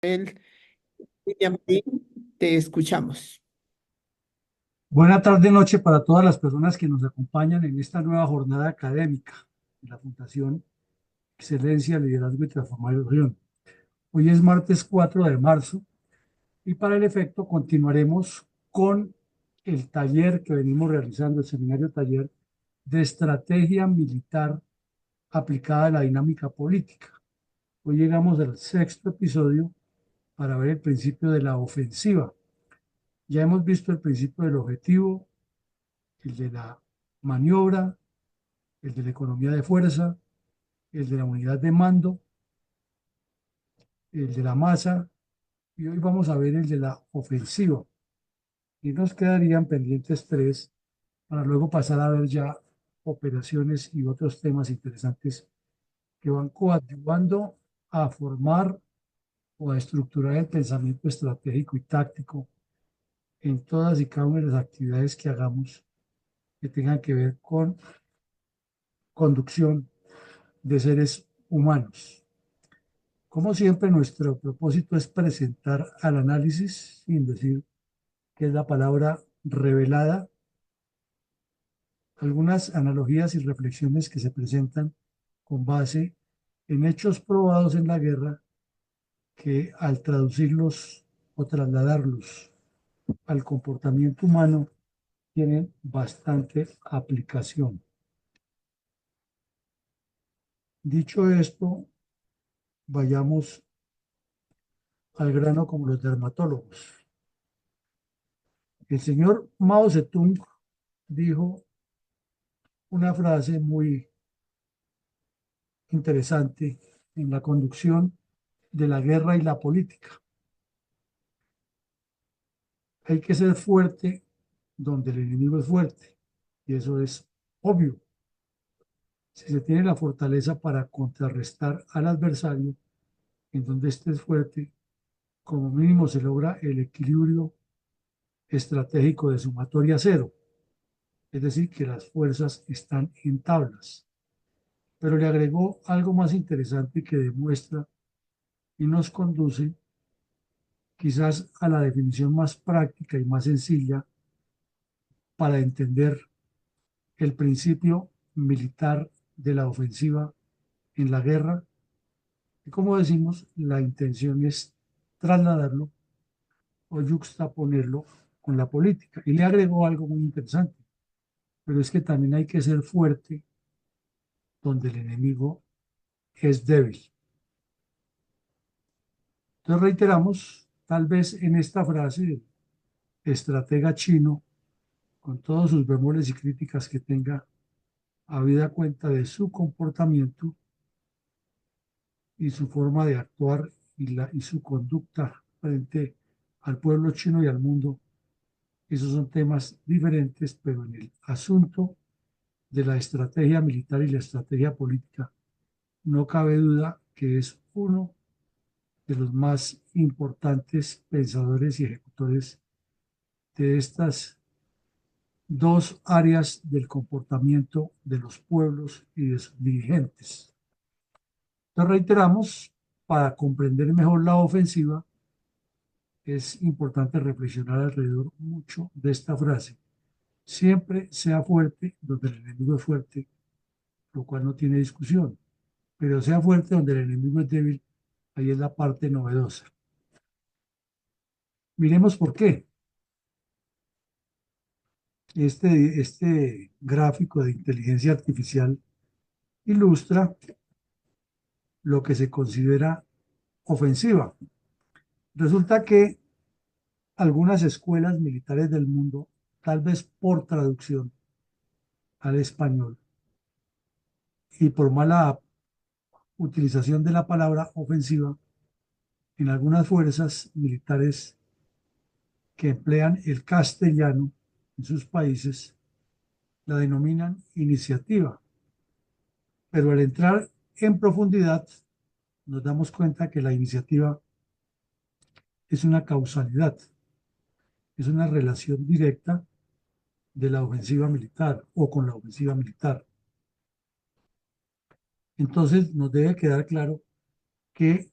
El William Lee, te escuchamos. Buena tarde, noche para todas las personas que nos acompañan en esta nueva jornada académica de la Fundación Excelencia, Liderazgo y Transformación. Hoy es martes 4 de marzo y para el efecto continuaremos con el taller que venimos realizando, el seminario taller de estrategia militar aplicada a la dinámica política. Hoy llegamos al sexto episodio para ver el principio de la ofensiva. Ya hemos visto el principio del objetivo, el de la maniobra, el de la economía de fuerza, el de la unidad de mando, el de la masa, y hoy vamos a ver el de la ofensiva. Y nos quedarían pendientes tres para luego pasar a ver ya operaciones y otros temas interesantes que van coadyuvando a formar o a estructurar el pensamiento estratégico y táctico en todas y cada una de las actividades que hagamos que tengan que ver con conducción de seres humanos. Como siempre, nuestro propósito es presentar al análisis, sin decir que es la palabra revelada, algunas analogías y reflexiones que se presentan con base en hechos probados en la guerra que al traducirlos o trasladarlos al comportamiento humano tienen bastante aplicación. Dicho esto, vayamos al grano como los dermatólogos. El señor Mao Zedong dijo una frase muy interesante en la conducción de la guerra y la política. Hay que ser fuerte donde el enemigo es fuerte, y eso es obvio. Si se tiene la fortaleza para contrarrestar al adversario en donde estés fuerte, como mínimo se logra el equilibrio estratégico de sumatoria cero, es decir, que las fuerzas están en tablas. Pero le agregó algo más interesante que demuestra y nos conduce quizás a la definición más práctica y más sencilla para entender el principio militar de la ofensiva en la guerra. Y como decimos, la intención es trasladarlo o yuxtaponerlo con la política. Y le agregó algo muy interesante, pero es que también hay que ser fuerte donde el enemigo es débil. Entonces reiteramos, tal vez en esta frase, estratega chino, con todos sus bemoles y críticas que tenga, habida cuenta de su comportamiento y su forma de actuar y su conducta frente al pueblo chino y al mundo. Esos son temas diferentes, pero en el asunto de la estrategia militar y la estrategia política, no cabe duda que es uno de los más importantes pensadores y ejecutores de estas dos áreas del comportamiento de los pueblos y de sus dirigentes. Entonces reiteramos, para comprender mejor la ofensiva, es importante reflexionar alrededor mucho de esta frase. Siempre sea fuerte donde el enemigo es fuerte, lo cual no tiene discusión, pero sea fuerte donde el enemigo es débil, ahí es la parte novedosa. Miremos por qué. Este gráfico de inteligencia artificial ilustra lo que se considera ofensiva. Resulta que algunas escuelas militares del mundo, tal vez por traducción al español y por mala utilización de la palabra ofensiva, en algunas fuerzas militares que emplean el castellano en sus países, la denominan iniciativa. Pero al entrar en profundidad, nos damos cuenta que la iniciativa es una causalidad, es una relación directa de la ofensiva militar o con la ofensiva militar. Entonces nos debe quedar claro que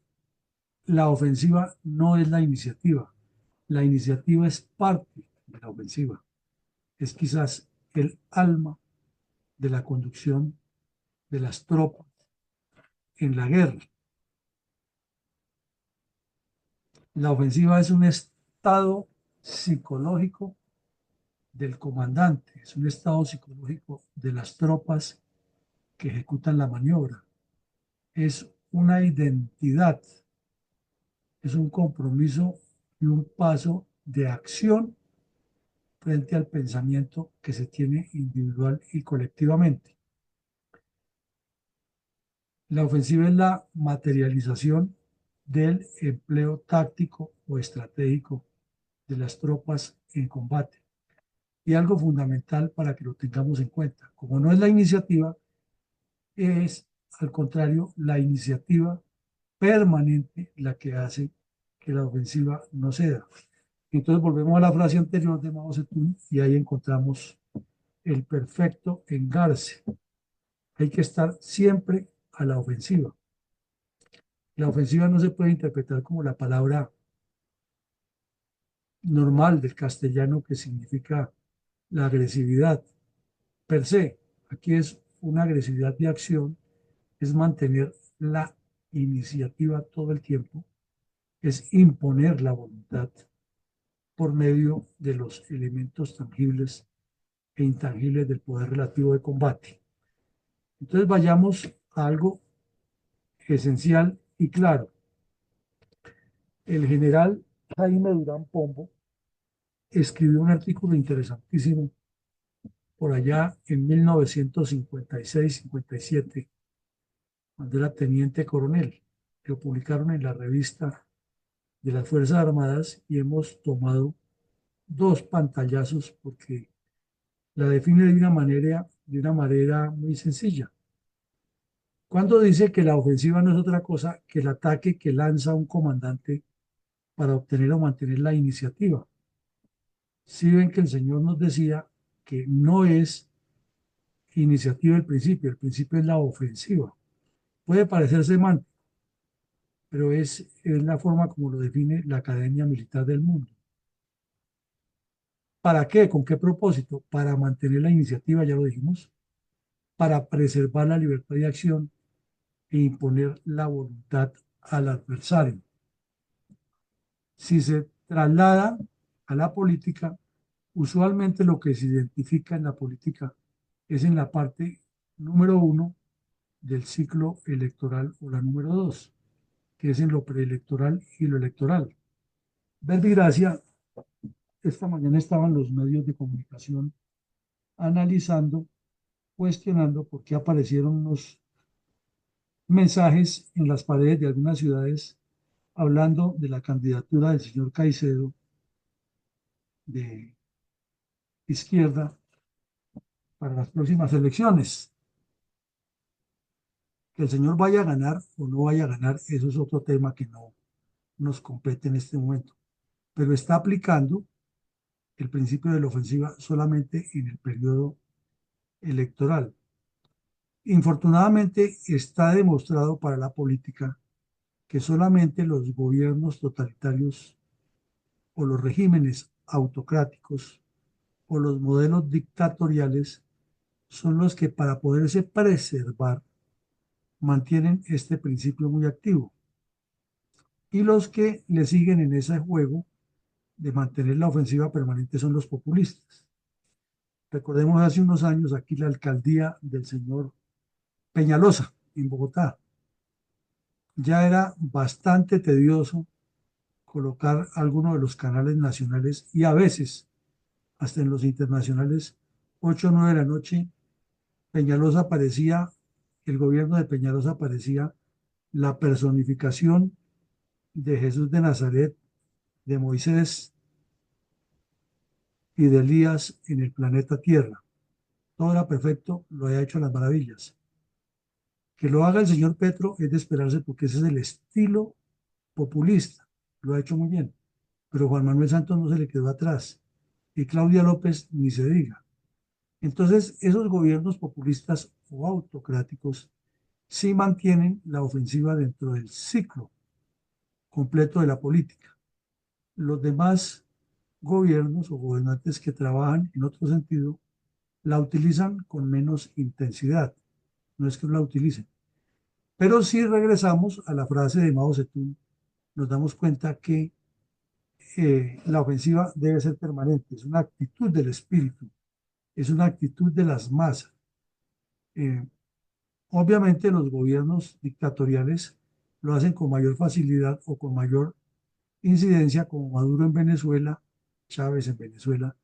la ofensiva no es la iniciativa es parte de la ofensiva, es quizás el alma de la conducción de las tropas en la guerra. La ofensiva es un estado psicológico del comandante, es un estado psicológico de las tropas que ejecutan la maniobra, es una identidad, es un compromiso y un paso de acción frente al pensamiento que se tiene individual y colectivamente. La ofensiva es la materialización del empleo táctico o estratégico de las tropas en combate. Y algo fundamental para que lo tengamos en cuenta, como no es la iniciativa, es al contrario la iniciativa permanente la que hace que la ofensiva no ceda. Entonces volvemos a la frase anterior de Mao Zedong y ahí encontramos el perfecto engarce. Hay que estar siempre a la ofensiva. La ofensiva no se puede interpretar como la palabra normal del castellano que significa la agresividad per se. Aquí es una agresividad de acción, es mantener la iniciativa todo el tiempo, es imponer la voluntad por medio de los elementos tangibles e intangibles del poder relativo de combate. Entonces vayamos a algo esencial y claro. El general Jaime Durán Pombo escribió un artículo interesantísimo por allá en 1956-57, cuando era teniente coronel. Lo publicaron en la revista de las Fuerzas Armadas y hemos tomado dos pantallazos porque la define de una manera muy sencilla. Cuando dice que la ofensiva no es otra cosa que el ataque que lanza un comandante para obtener o mantener la iniciativa. Si ven que el Señor nos decía que no es iniciativa el principio es la ofensiva. Puede parecer semántico, pero es la forma como lo define la Academia Militar del Mundo. ¿Para qué? ¿Con qué propósito? Para mantener la iniciativa, ya lo dijimos, para preservar la libertad de acción e imponer la voluntad al adversario. Si se traslada a la política, usualmente lo que se identifica en la política es en la parte número 1 del ciclo electoral o la número 2, que es en lo preelectoral y lo electoral. Verbigracia, esta mañana estaban los medios de comunicación analizando, cuestionando por qué aparecieron unos mensajes en las paredes de algunas ciudades hablando de la candidatura del señor Caicedo de izquierda para las próximas elecciones. Que el señor vaya a ganar o no vaya a ganar, eso es otro tema que no nos compete en este momento. Pero está aplicando el principio de la ofensiva solamente en el periodo electoral. Infortunadamente está demostrado para la política que solamente los gobiernos totalitarios o los regímenes autocráticos o los modelos dictatoriales son los que para poderse preservar mantienen este principio muy activo. Y los que le siguen en ese juego de mantener la ofensiva permanente son los populistas. Recordemos hace unos años aquí la alcaldía del señor Peñalosa en Bogotá. Ya era bastante tedioso colocar algunos de los canales nacionales y a veces hasta en los internacionales, 8 o 9 de la noche, Peñalosa parecía, el gobierno de Peñalosa parecía la personificación de Jesús de Nazaret, de Moisés y de Elías en el planeta Tierra. Todo era perfecto, lo había hecho a las maravillas. Que lo haga el señor Petro es de esperarse porque ese es el estilo populista, lo ha hecho muy bien. Pero Juan Manuel Santos no se le quedó atrás y Claudia López ni se diga. Entonces, esos gobiernos populistas o autocráticos sí mantienen la ofensiva dentro del ciclo completo de la política. Los demás gobiernos o gobernantes que trabajan en otro sentido la utilizan con menos intensidad. No es que no la utilicen. Pero si regresamos a la frase de Mao Zedong, nos damos cuenta que la ofensiva debe ser permanente, es una actitud del espíritu, es una actitud de las masas. Eh, Obviamente los gobiernos dictatoriales lo hacen con mayor facilidad o con mayor incidencia, como Maduro en Venezuela, Chávez en Venezuela,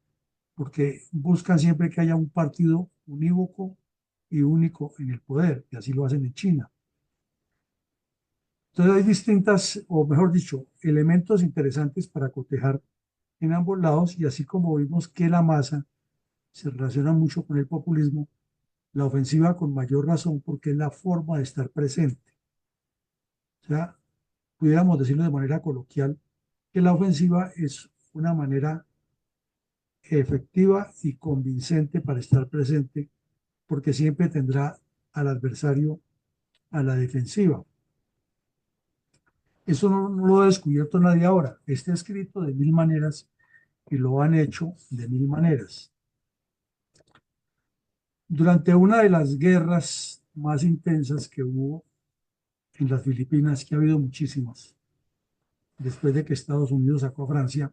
porque buscan siempre que haya un partido unívoco y único en el poder, y así lo hacen en China. Entonces hay distintas, o mejor dicho, elementos interesantes para cotejar en ambos lados, y así como vimos que la masa se relaciona mucho con el populismo, la ofensiva con mayor razón porque es la forma de estar presente. O sea, pudiéramos decirlo de manera coloquial, que la ofensiva es una manera efectiva y convincente para estar presente, porque siempre tendrá al adversario a la defensiva. Eso no lo ha descubierto nadie ahora. Está escrito de mil maneras y lo han hecho de mil maneras. Durante una de las guerras más intensas que hubo en las Filipinas, que ha habido muchísimas, después de que Estados Unidos sacó a Francia,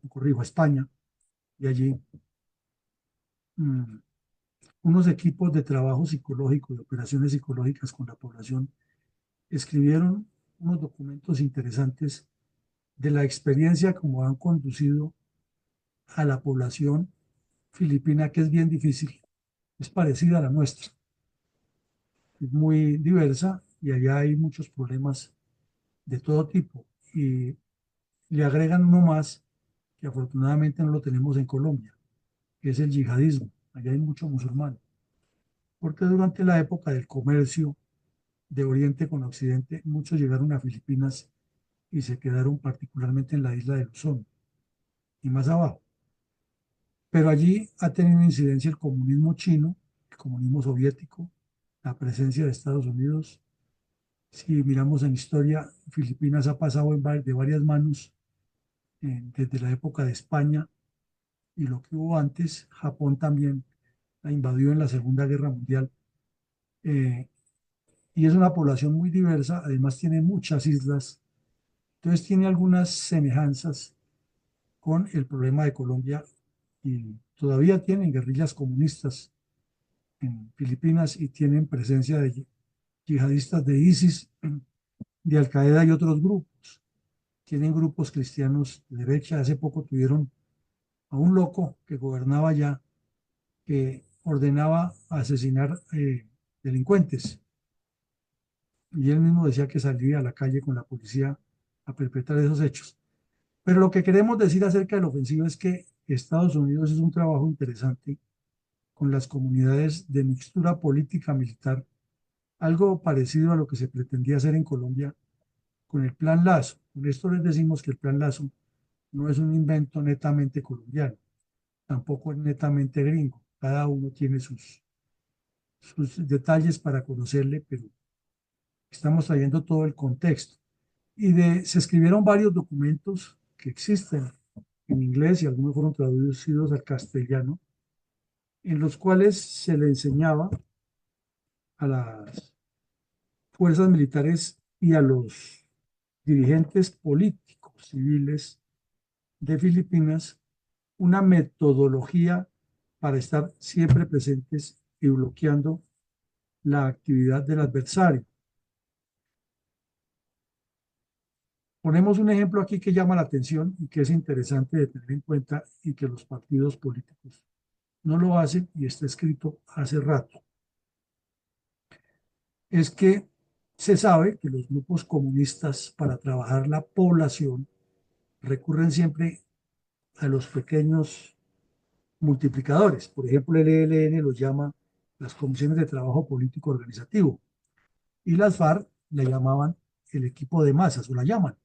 corrijo, a España, y allí mmm, unos equipos de trabajo psicológico, de operaciones psicológicas con la población, escribieron unos documentos interesantes de la experiencia como han conducido a la población filipina, que es bien difícil, es parecida a la nuestra, es muy diversa y allá hay muchos problemas de todo tipo. Y le agregan uno más que afortunadamente no lo tenemos en Colombia, que es el yihadismo. Allá hay mucho musulmán, porque durante la época del comercio de Oriente con Occidente, muchos llegaron a Filipinas y se quedaron particularmente en la isla de Luzón y más abajo. Pero allí ha tenido incidencia el comunismo chino, el comunismo soviético, la presencia de Estados Unidos. Si miramos en historia, Filipinas ha pasado de varias manos desde la época de España y lo que hubo antes. Japón también la invadió en la Segunda Guerra Mundial. eh, y es una población muy diversa, además tiene muchas islas, entonces tiene algunas semejanzas con el problema de Colombia y todavía tienen guerrillas comunistas en Filipinas y tienen presencia de yihadistas de ISIS, de Al Qaeda y otros grupos. Tienen grupos cristianos de derecha. Hace poco tuvieron a un loco que gobernaba allá, que ordenaba asesinar delincuentes. Y él mismo decía que salía a la calle con la policía a perpetrar esos hechos. Pero lo que queremos decir acerca de la ofensiva es que Estados Unidos es un trabajo interesante con las comunidades de mixtura política militar, algo parecido a lo que se pretendía hacer en Colombia con el Plan Lazo. Con esto les decimos que el Plan Lazo no es un invento netamente colombiano, tampoco es netamente gringo. Cada uno tiene sus detalles para conocerle, pero estamos trayendo todo el contexto. Se escribieron varios documentos que existen en inglés y algunos fueron traducidos al castellano, en los cuales se le enseñaba a las fuerzas militares y a los dirigentes políticos civiles de Filipinas una metodología para estar siempre presentes y bloqueando la actividad del adversario. Ponemos un ejemplo aquí que llama la atención y que es interesante de tener en cuenta y que los partidos políticos no lo hacen y está escrito hace rato. Es que se sabe que los grupos comunistas para trabajar la población recurren siempre a los pequeños multiplicadores. Por ejemplo, el ELN los llama las comisiones de trabajo político organizativo y las FARC le llamaban el equipo de masas o la llaman,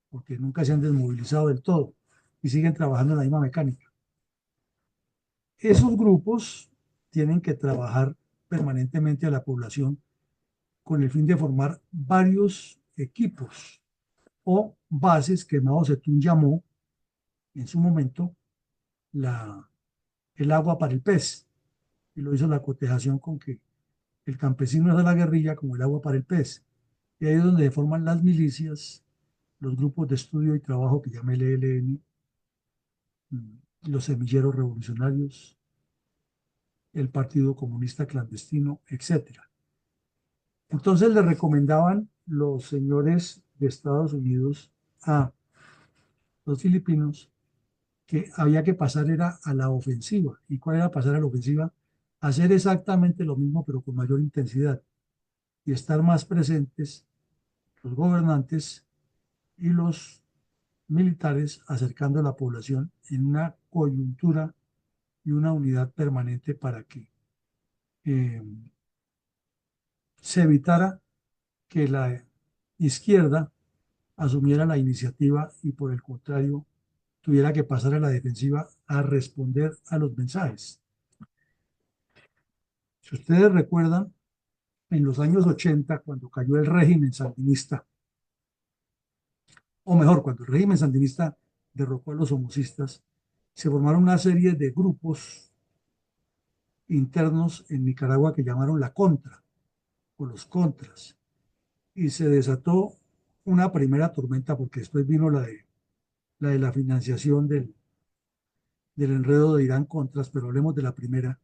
porque nunca se han desmovilizado del todo y siguen trabajando en la misma mecánica. Esos grupos tienen que trabajar permanentemente a la población con el fin de formar varios equipos o bases que Mao Zedong llamó en su momento la, el agua para el pez, y lo hizo la cotejación con que el campesino es a la guerrilla como el agua para el pez. Y ahí es donde se forman las milicias, los grupos de estudio y trabajo que llama el ELN, los semilleros revolucionarios, el Partido Comunista Clandestino, etcétera. Entonces le recomendaban los señores de Estados Unidos a los filipinos que había que pasar era a la ofensiva. ¿Y cuál era pasar a la ofensiva? Hacer exactamente lo mismo, pero con mayor intensidad y estar más presentes los gobernantes y los militares acercando a la población en una coyuntura y una unidad permanente para que eh, se evitara que la izquierda asumiera la iniciativa y por el contrario tuviera que pasar a la defensiva a responder a los mensajes. Si ustedes recuerdan, en los años 80, cuando cayó el régimen sandinista, o mejor, cuando el régimen sandinista derrocó a los somocistas, se formaron una serie de grupos internos en Nicaragua que llamaron la Contra o los Contras. Y se desató una primera tormenta porque después vino la financiación del enredo de Irán Contras, pero hablemos de la primera,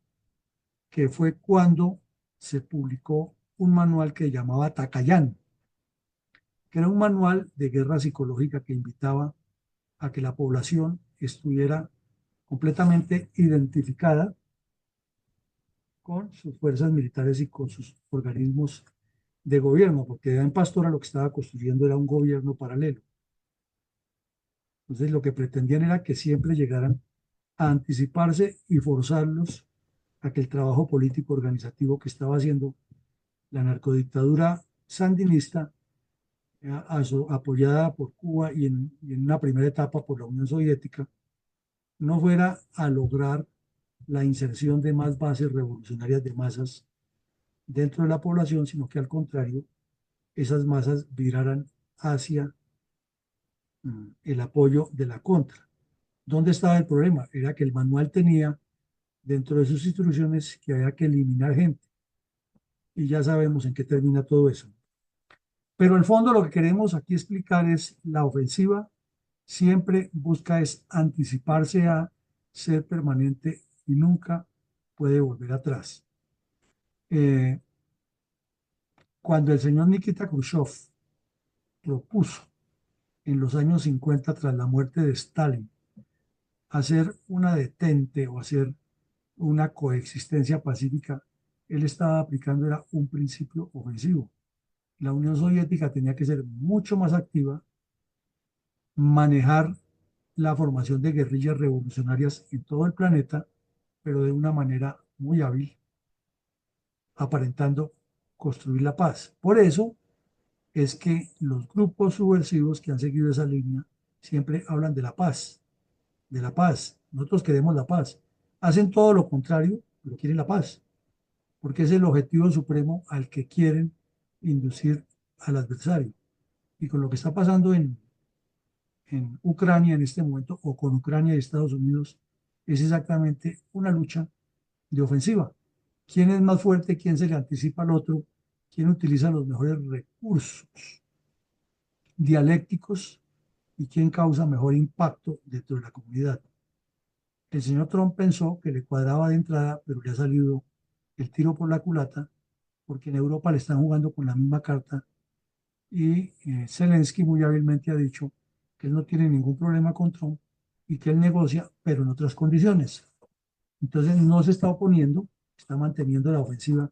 que fue cuando se publicó un manual que llamaba Tacayán, que era un manual de guerra psicológica que invitaba a que la población estuviera completamente identificada con sus fuerzas militares y con sus organismos de gobierno, porque en Pastora lo que estaba construyendo era un gobierno paralelo. Entonces lo que pretendían era que siempre llegaran a anticiparse y forzarlos a que el trabajo político organizativo que estaba haciendo la narcodictadura sandinista, apoyada por Cuba y en una primera etapa por la Unión Soviética, no fuera a lograr la inserción de más bases revolucionarias de masas dentro de la población, sino que al contrario, esas masas viraran hacia el apoyo de la contra. ¿Dónde estaba el problema? Era que el manual tenía dentro de sus instrucciones que había que eliminar gente. Y ya sabemos en qué termina todo eso. Pero en el fondo lo que queremos aquí explicar es la ofensiva siempre busca es anticiparse a ser permanente y nunca puede volver atrás. Eh, Cuando el señor Nikita Khrushchev propuso en los años 50 tras la muerte de Stalin hacer una detente o hacer una coexistencia pacífica, él estaba aplicando era un principio ofensivo. La Unión Soviética tenía que ser mucho más activa, manejar la formación de guerrillas revolucionarias en todo el planeta, pero de una manera muy hábil, aparentando construir la paz. Por eso es que los grupos subversivos que han seguido esa línea siempre hablan de la paz, de la paz. Nosotros queremos la paz. Hacen todo lo contrario, pero quieren la paz, porque es el objetivo supremo al que quieren inducir al adversario. Y con lo que está pasando en Ucrania en este momento, o con Ucrania y Estados Unidos, es exactamente una lucha de ofensiva. ¿Quién es más fuerte? ¿Quién se le anticipa al otro? ¿Quién utiliza los mejores recursos dialécticos y quién causa mejor impacto dentro de la comunidad? El señor Trump pensó que le cuadraba de entrada, pero le ha salido el tiro por la culata, porque en Europa le están jugando con la misma carta y Zelensky muy hábilmente ha dicho que él no tiene ningún problema con Trump y que él negocia, pero en otras condiciones. Entonces no se está oponiendo, está manteniendo la ofensiva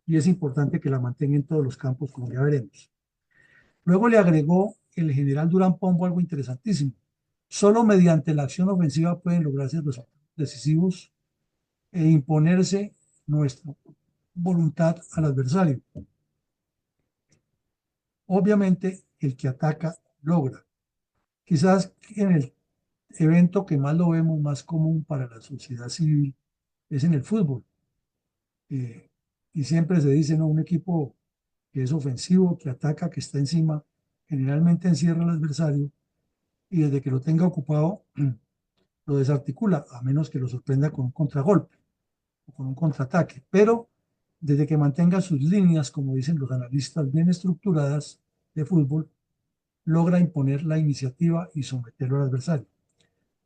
y es importante que la mantenga en todos los campos, como ya veremos. Luego le agregó el general Durán Pombo algo interesantísimo. Solo mediante la acción ofensiva pueden lograrse resultados decisivos e imponerse nuestra voluntad al adversario. Obviamente, el que ataca logra. Quizás en el evento que más lo vemos más común para la sociedad civil es en el fútbol. Eh, y siempre se dice, ¿no? Un equipo que es ofensivo, que ataca, que está encima, generalmente encierra al adversario y desde que lo tenga ocupado lo desarticula, a menos que lo sorprenda con un contragolpe o con un contraataque. Pero desde que mantenga sus líneas, como dicen los analistas, bien estructuradas de fútbol, logra imponer la iniciativa y someterlo al adversario.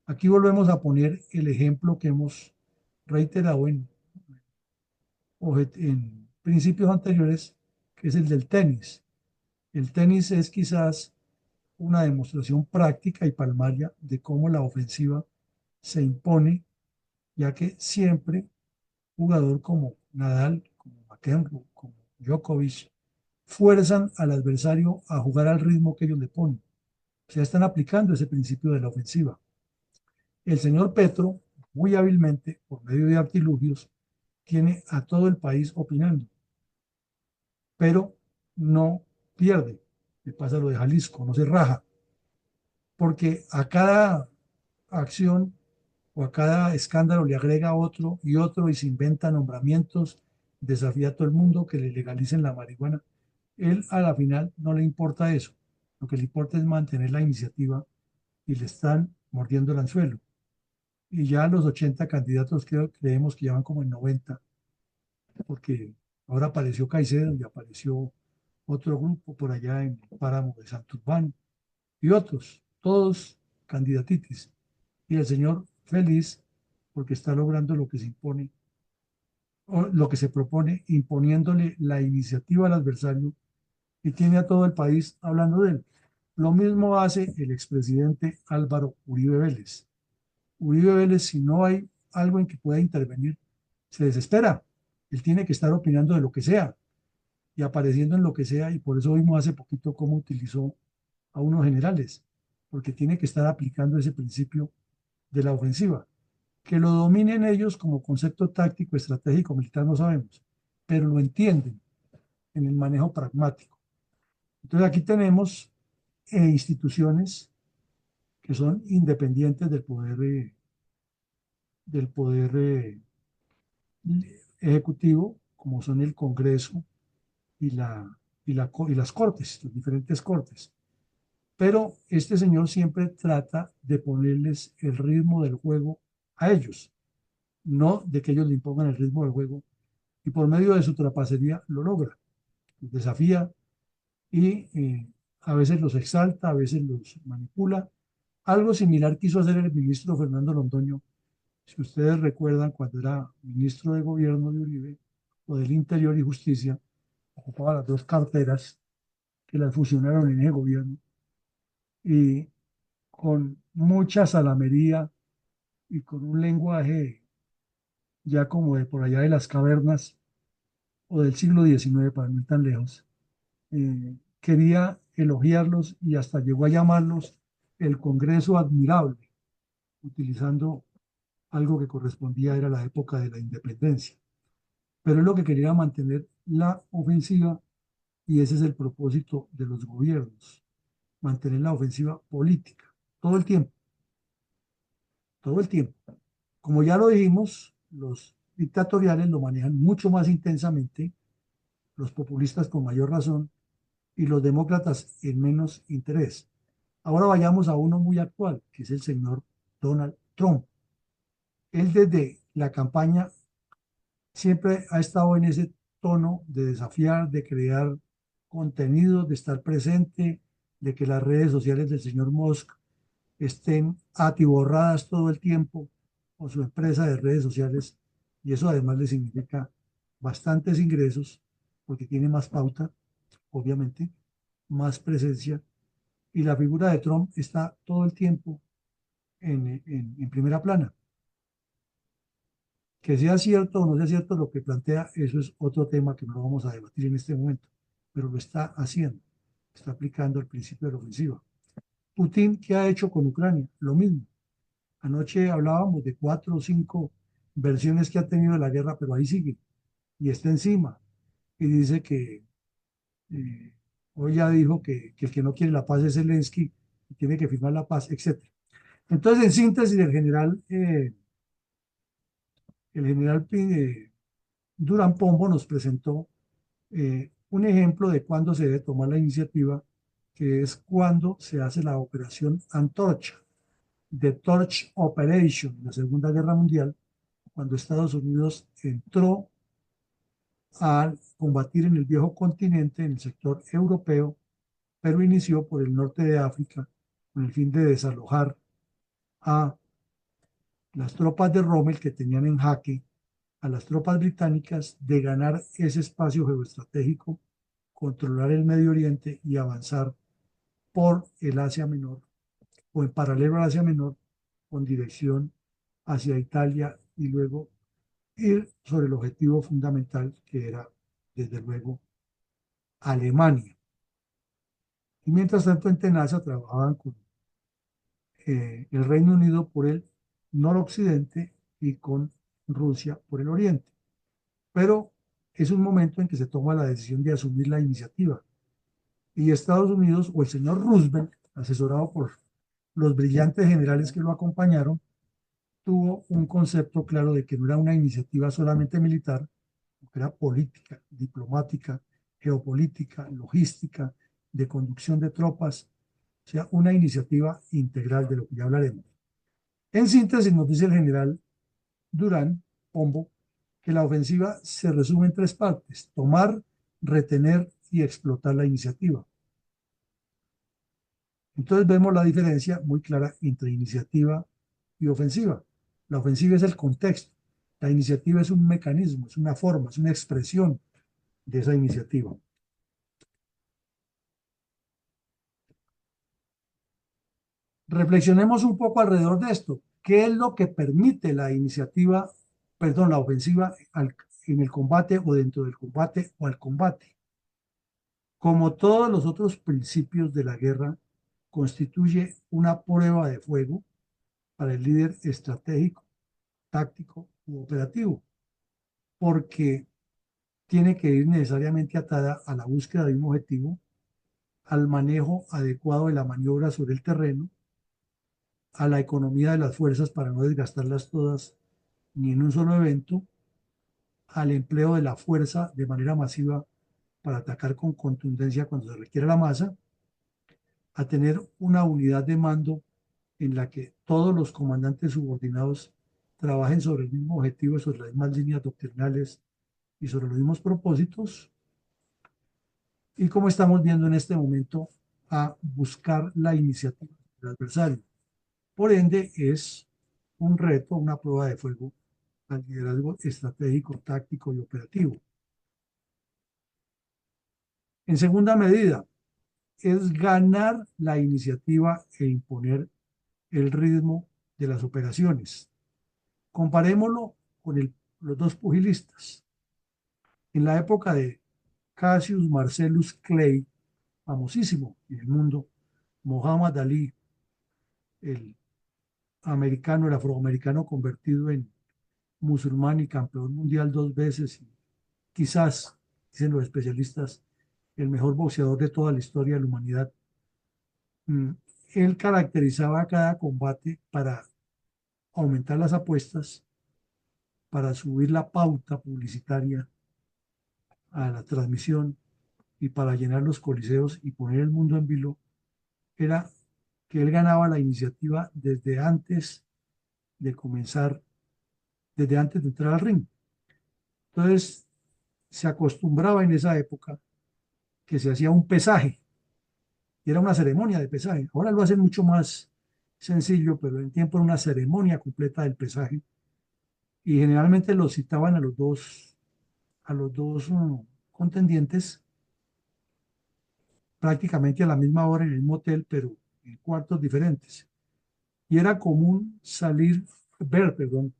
Aquí volvemos a poner el ejemplo que hemos reiterado en principios anteriores, que es el del tenis. El tenis es quizás una demostración práctica y palmaria de cómo la ofensiva se impone, ya que siempre jugador como Nadal, como McEnroe, como Djokovic, fuerzan al adversario a jugar al ritmo que ellos le ponen. O sea, están aplicando ese principio de la ofensiva. El señor Petro, muy hábilmente, por medio de artilugios, tiene a todo el país opinando, pero no pierde. Le pasa lo de Jalisco, no se raja, porque a cada acción o a cada escándalo le agrega otro y otro y se inventa nombramientos, desafía a todo el mundo que le legalicen la marihuana. Él a la final no le importa eso, lo que le importa es mantener la iniciativa y le están mordiendo el anzuelo. Y ya los 80 candidatos creemos que ya van como en 90, porque ahora apareció Caicedo y apareció otro grupo por allá en el páramo de Santurbán y otros, todos candidatitis. Y el señor feliz porque está logrando lo que se impone, o lo que se propone, imponiéndole la iniciativa al adversario y tiene a todo el país hablando de él. Lo mismo hace el expresidente Álvaro Uribe Vélez. Uribe Vélez, si no hay algo en que pueda intervenir, se desespera. Él tiene que estar opinando de lo que sea y apareciendo en lo que sea, y por eso vimos hace poquito cómo utilizó a unos generales, porque tiene que estar aplicando ese principio de la ofensiva. Que lo dominen ellos como concepto táctico, estratégico, militar, no sabemos, pero lo entienden en el manejo pragmático. Entonces aquí tenemos instituciones que son independientes del poder ejecutivo, como son el Congreso y, y las cortes, las diferentes cortes. Pero este señor siempre trata de ponerles el ritmo del juego a ellos, no de que ellos le impongan el ritmo del juego, y por medio de su trapacería lo logra, los desafía y a veces los exalta, a veces los manipula. Algo similar quiso hacer el ministro Fernando Londoño, si ustedes recuerdan, cuando era ministro de Gobierno de Uribe o del Interior y Justicia, ocupaba las dos carteras que las fusionaron en ese gobierno y con mucha salamería y con un lenguaje ya como de por allá de las cavernas o del siglo XIX, para no ir tan lejos, quería elogiarlos y hasta llegó a llamarlos el Congreso Admirable, utilizando algo que correspondía era la época de la independencia. Pero es lo que quería mantener la ofensiva y ese es el propósito de los gobiernos, mantener la ofensiva política todo el tiempo, todo el tiempo. Como ya lo dijimos, los dictatoriales lo manejan mucho más intensamente, los populistas con mayor razón y los demócratas en menos interés. Ahora vayamos a uno muy actual, que es el señor Donald Trump. Él desde la campaña siempre ha estado en ese tono de desafiar, de crear contenido, de estar presente, de que las redes sociales del señor Musk estén atiborradas todo el tiempo con su empresa de redes sociales y eso además le significa bastantes ingresos porque tiene más pauta, obviamente, más presencia y la figura de Trump está todo el tiempo en primera plana. Que sea cierto o no sea cierto lo que plantea, eso es otro tema que no vamos a debatir en este momento, pero lo está haciendo, está aplicando el principio de la ofensiva. Putin, ¿qué ha hecho con Ucrania? Lo mismo. Anoche hablábamos de 4 o 5 versiones que ha tenido de la guerra, pero ahí sigue y está encima. Y dice que eh, hoy ya dijo que el que no quiere la paz es Zelensky y tiene que firmar la paz, etc. Entonces, en síntesis, el general Durán Pombo nos presentó un ejemplo de cuándo se debe tomar la iniciativa que es cuando se hace la operación Antorcha, The Torch Operation, en la Segunda Guerra Mundial, cuando Estados Unidos entró a combatir en el viejo continente, en el sector europeo, pero inició por el norte de África con el fin de desalojar a las tropas de Rommel que tenían en jaque a las tropas británicas, de ganar ese espacio geoestratégico, controlar el Medio Oriente y avanzar por el Asia Menor o en paralelo al Asia Menor con dirección hacia Italia y luego ir sobre el objetivo fundamental que era, desde luego, Alemania. Y mientras tanto en Tenaza trabajaban con el Reino Unido por el noroccidente y con Rusia por el oriente. Pero es un momento en que se toma la decisión de asumir la iniciativa. Y Estados Unidos, o el señor Roosevelt, asesorado por los brillantes generales que lo acompañaron, tuvo un concepto claro de que no era una iniciativa solamente militar, que era política, diplomática, geopolítica, logística, de conducción de tropas, o sea, una iniciativa integral de lo que ya hablaremos. En síntesis, nos dice el general Durán Pombo que la ofensiva se resume en tres partes: tomar, retener y explotar la iniciativa. Entonces vemos la diferencia muy clara entre iniciativa y ofensiva. La ofensiva es el contexto, la iniciativa es un mecanismo, es una forma, es una expresión de esa iniciativa. Reflexionemos un poco alrededor de esto. ¿Qué es lo que permite la iniciativa, perdón, la ofensiva en el combate o dentro del combate o al combate? Como todos los otros principios de la guerra, constituye una prueba de fuego para el líder estratégico, táctico u operativo, porque tiene que ir necesariamente atada a la búsqueda de un objetivo, al manejo adecuado de la maniobra sobre el terreno, a la economía de las fuerzas para no desgastarlas todas ni en un solo evento, al empleo de la fuerza de manera masiva para atacar con contundencia cuando se requiere la masa, a tener una unidad de mando en la que todos los comandantes subordinados trabajen sobre el mismo objetivo, sobre las mismas líneas doctrinales y sobre los mismos propósitos, y como estamos viendo en este momento, a buscar la iniciativa del adversario. Por ende, es un reto, una prueba de fuego al liderazgo estratégico, táctico y operativo. En segunda medida, es ganar la iniciativa e imponer el ritmo de las operaciones. Comparémoslo con los dos pugilistas. En la época de Cassius Marcellus Clay, famosísimo en el mundo, Muhammad Ali, el americano, el afroamericano convertido en musulmán y campeón mundial dos veces, y quizás, dicen los especialistas, el mejor boxeador de toda la historia de la humanidad. Mm, Él caracterizaba cada combate para aumentar las apuestas, para subir la pauta publicitaria a la transmisión y para llenar los coliseos y poner el mundo en vilo. Era que él ganaba la iniciativa desde antes de comenzar, desde antes de entrar al ring. Entonces, se acostumbraba en esa época que se hacía un pesaje, y era una ceremonia de pesaje. Ahora lo hacen mucho más sencillo, pero en tiempo era una ceremonia completa del pesaje, y generalmente los citaban a los dos contendientes prácticamente a la misma hora en el mismo hotel, pero en cuartos diferentes. Y era común ver, perdón,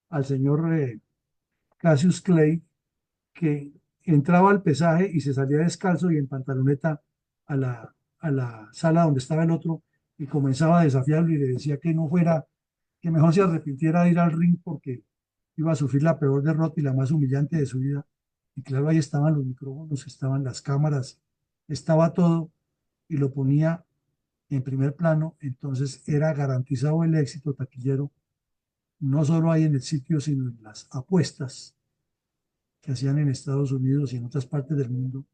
al señor Cassius Clay, que entraba al pesaje y se salía descalzo y en pantaloneta a la sala donde estaba el otro, y comenzaba a desafiarlo y le decía que no fuera, que mejor se arrepintiera de ir al ring porque iba a sufrir la peor derrota y la más humillante de su vida. Y claro, ahí estaban los micrófonos, estaban las cámaras, estaba todo, y lo ponía en primer plano. Entonces era garantizado el éxito taquillero, no solo ahí en el sitio, sino en las apuestas que hacían en Estados Unidos y en otras partes del mundo,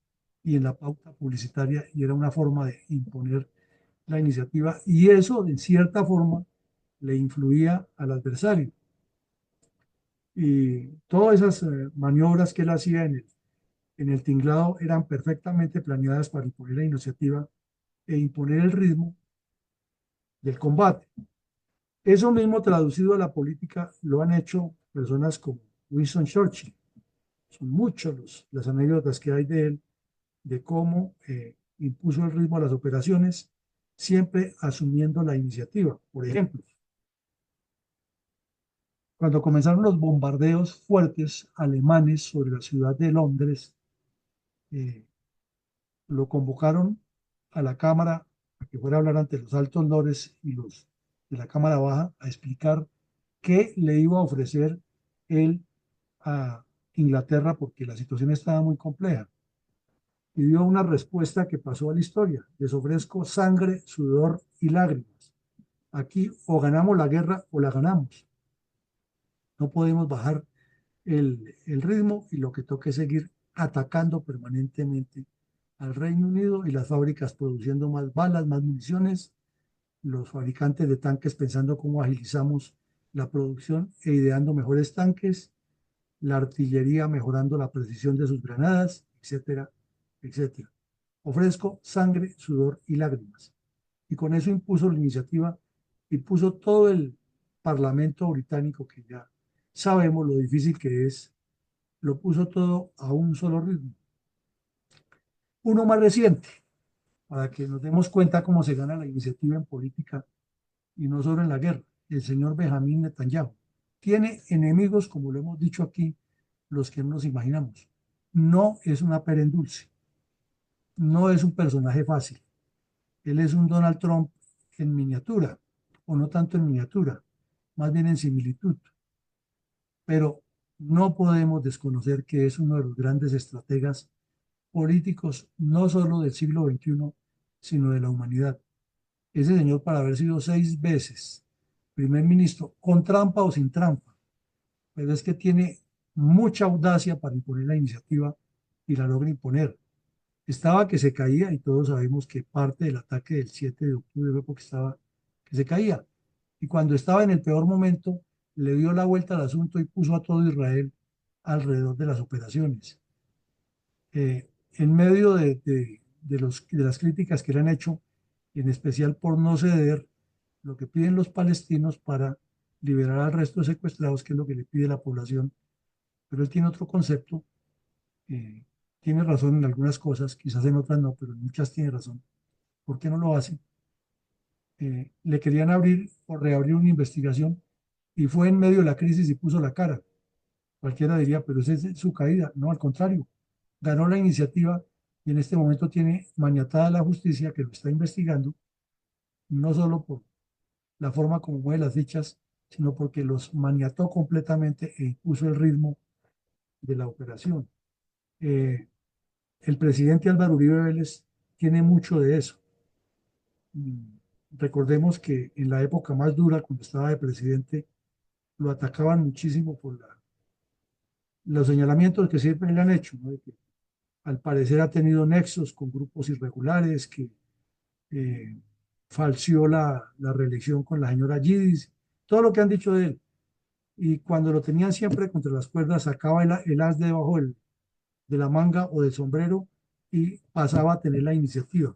y en la pauta publicitaria, y era una forma de imponer la iniciativa, y eso de cierta forma le influía al adversario. Y todas esas maniobras que él hacía en el tinglado eran perfectamente planeadas para imponer la iniciativa e imponer el ritmo del combate. Eso mismo traducido a la política lo han hecho personas como Winston Churchill. Son muchos las anécdotas que hay de él, de cómo impuso el ritmo a las operaciones, siempre asumiendo la iniciativa. Por ejemplo, cuando comenzaron los bombardeos fuertes alemanes sobre la ciudad de Londres, eh, lo convocaron a la Cámara a que fuera a hablar ante los altos lores y los de la Cámara Baja a explicar qué le iba a ofrecer él a Inglaterra porque la situación estaba muy compleja. Y dio una respuesta que pasó a la historia. Les ofrezco sangre, sudor y lágrimas. Aquí o ganamos la guerra o la ganamos. No podemos bajar el ritmo y lo que toca es seguir atacando permanentemente al Reino Unido y las fábricas produciendo más balas, más municiones, los fabricantes de tanques pensando cómo agilizamos la producción e ideando mejores tanques, la artillería mejorando la precisión de sus granadas, etcétera, etcétera. Ofrezco sangre, sudor y lágrimas. Y con eso impuso la iniciativa y puso todo el Parlamento británico, que ya sabemos lo difícil que es, lo puso todo a un solo ritmo. Uno más reciente, para que nos demos cuenta cómo se gana la iniciativa en política y no solo en la guerra. El señor Benjamín Netanyahu tiene enemigos, como lo hemos dicho aquí, los que no nos imaginamos. No es una pera en dulce, no es un personaje fácil. Él es un Donald Trump en miniatura, o no tanto en miniatura, más bien en similitud. Pero no podemos desconocer que es uno de los grandes estrategas políticos, no solo del siglo XXI, sino de la humanidad. Ese señor, para haber sido 6 veces primer ministro, con trampa o sin trampa, pero es que tiene mucha audacia para imponer la iniciativa y la logra imponer. Estaba que se caía y todos sabemos que parte del ataque del 7 de octubre fue porque estaba que se caía. Y cuando estaba en el peor momento, le dio la vuelta al asunto y puso a todo Israel alrededor de las operaciones. En medio de las críticas que le han hecho, en especial por no ceder lo que piden los palestinos para liberar al resto de secuestrados, que es lo que le pide la población. Pero él tiene otro concepto, eh, tiene razón en algunas cosas, quizás en otras no, pero en muchas tiene razón. ¿Por qué no lo hace? Le querían abrir o reabrir una investigación y fue en medio de la crisis y puso la cara. Cualquiera diría, pero esa es su caída. No, al contrario, ganó la iniciativa y en este momento tiene maniatada la justicia que lo está investigando, no solo por la forma como mueve las fichas, sino porque los maniató completamente e impuso el ritmo de la operación. Eh, el presidente Álvaro Uribe Vélez tiene mucho de eso. Mm, Recordemos que en la época más dura, cuando estaba de presidente, lo atacaban muchísimo por los señalamientos que siempre le han hecho, ¿no? De que al parecer ha tenido nexos con grupos irregulares, que eh, falseó la reelección con la señora Gidis, todo lo que han dicho de él. Y cuando lo tenían siempre contra las cuerdas, sacaba el as debajo de la manga o del sombrero y pasaba a tener la iniciativa.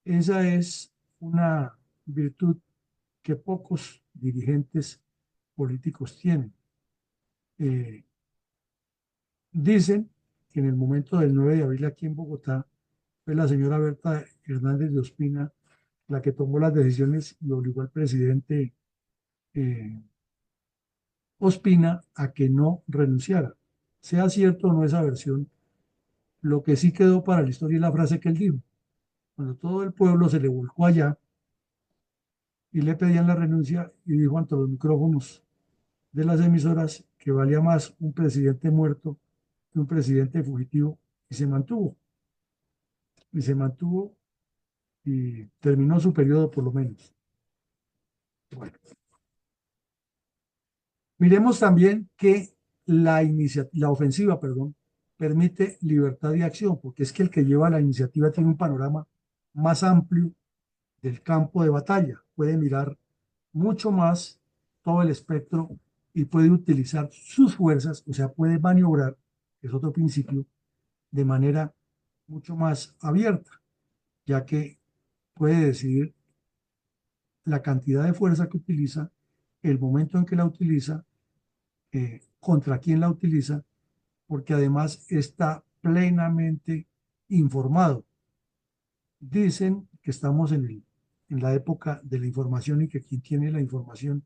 Esa es una virtud que pocos dirigentes políticos tienen. Eh, Dicen que en el momento del 9 de abril aquí en Bogotá fue la señora Berta Hernández de Ospina la que tomó las decisiones y obligó al presidente eh, Ospina a que no renunciara. Sea cierto o no esa versión, lo que sí quedó para la historia es la frase que él dijo. Cuando todo el pueblo se le volcó allá y le pedían la renuncia y dijo ante los micrófonos de las emisoras que valía más un presidente muerto que un presidente fugitivo y se mantuvo. Y se mantuvo y terminó su periodo por lo menos. Bueno, miremos también que la ofensiva, perdón, permite libertad de acción, porque es que el que lleva la iniciativa tiene un panorama más amplio del campo de batalla, puede mirar mucho más todo el espectro y puede utilizar sus fuerzas, o sea, puede maniobrar, que es otro principio, de manera mucho más abierta, ya que puede decidir la cantidad de fuerza que utiliza, el momento en que la utiliza, contra quién la utiliza, porque además está plenamente informado. Dicen que estamos en la época de la información y que quien tiene la información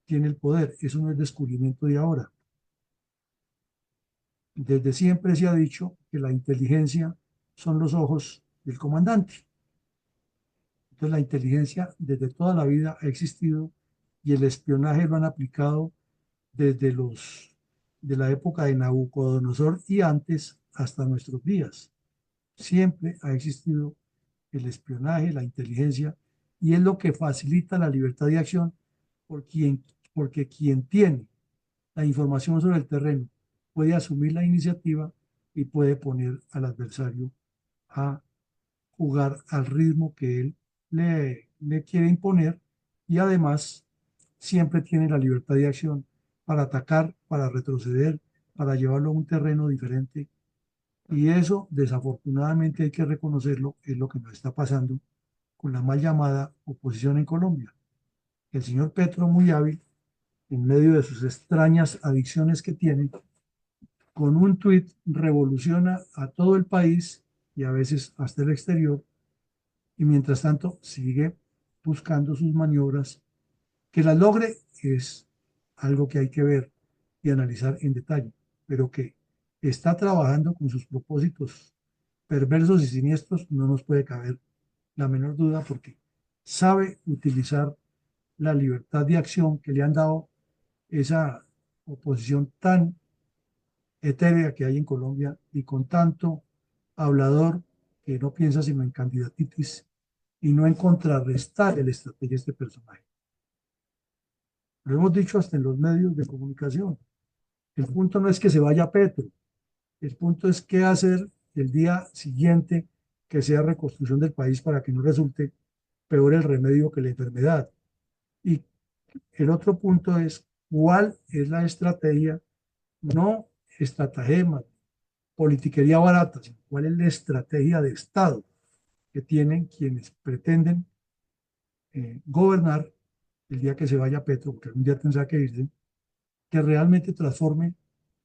tiene el poder. Eso no es descubrimiento de ahora. Desde siempre se ha dicho que la inteligencia son los ojos del comandante. Entonces la inteligencia desde toda la vida ha existido y el espionaje lo han aplicado desde de la época de Nabucodonosor y antes hasta nuestros días. Siempre ha existido el espionaje, la inteligencia, y es lo que facilita la libertad de acción por porque quien tiene la información sobre el terreno puede asumir la iniciativa y puede poner al adversario a jugar al ritmo que él le quiere imponer y además siempre tiene la libertad de acción para atacar, para retroceder, para llevarlo a un terreno diferente. Y eso, desafortunadamente, hay que reconocerlo, es lo que nos está pasando con la mal llamada oposición en Colombia. El señor Petro, muy hábil, en medio de sus extrañas adicciones que tiene, con un tuit revoluciona a todo el país y a veces hasta el exterior, y mientras tanto sigue buscando sus maniobras. Que las logre es algo que hay que ver y analizar en detalle, pero que está trabajando con sus propósitos perversos y siniestros no nos puede caber la menor duda porque sabe utilizar la libertad de acción que le han dado esa oposición tan etérea que hay en Colombia y con tanto hablador que no piensa sino en candidatitis y no en contrarrestar el estrategia de este personaje. Lo hemos dicho hasta en los medios de comunicación. El punto no es que se vaya Petro, el punto es qué hacer el día siguiente que sea reconstrucción del país para que no resulte peor el remedio que la enfermedad. Y el otro punto es cuál es la estrategia, no estratagema, politiquería barata, sino cuál es la estrategia de Estado que tienen quienes pretenden gobernar el día que se vaya Petro, porque algún día tendrá que irse, que realmente transforme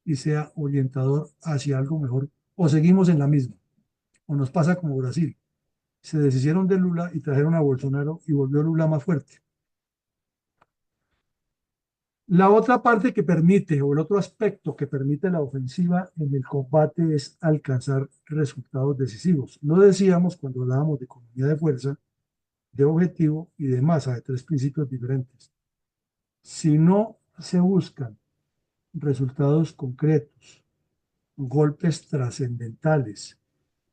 y sea orientador hacia algo mejor, o seguimos en la misma, o nos pasa como Brasil. Se deshicieron de Lula y trajeron a Bolsonaro y volvió Lula más fuerte. La otra parte que permite, o el otro aspecto que permite la ofensiva en el combate es alcanzar resultados decisivos. Lo decíamos cuando hablábamos de economía de fuerza, de objetivo y de masa, de tres principios diferentes. Si no se buscan resultados concretos, golpes trascendentales,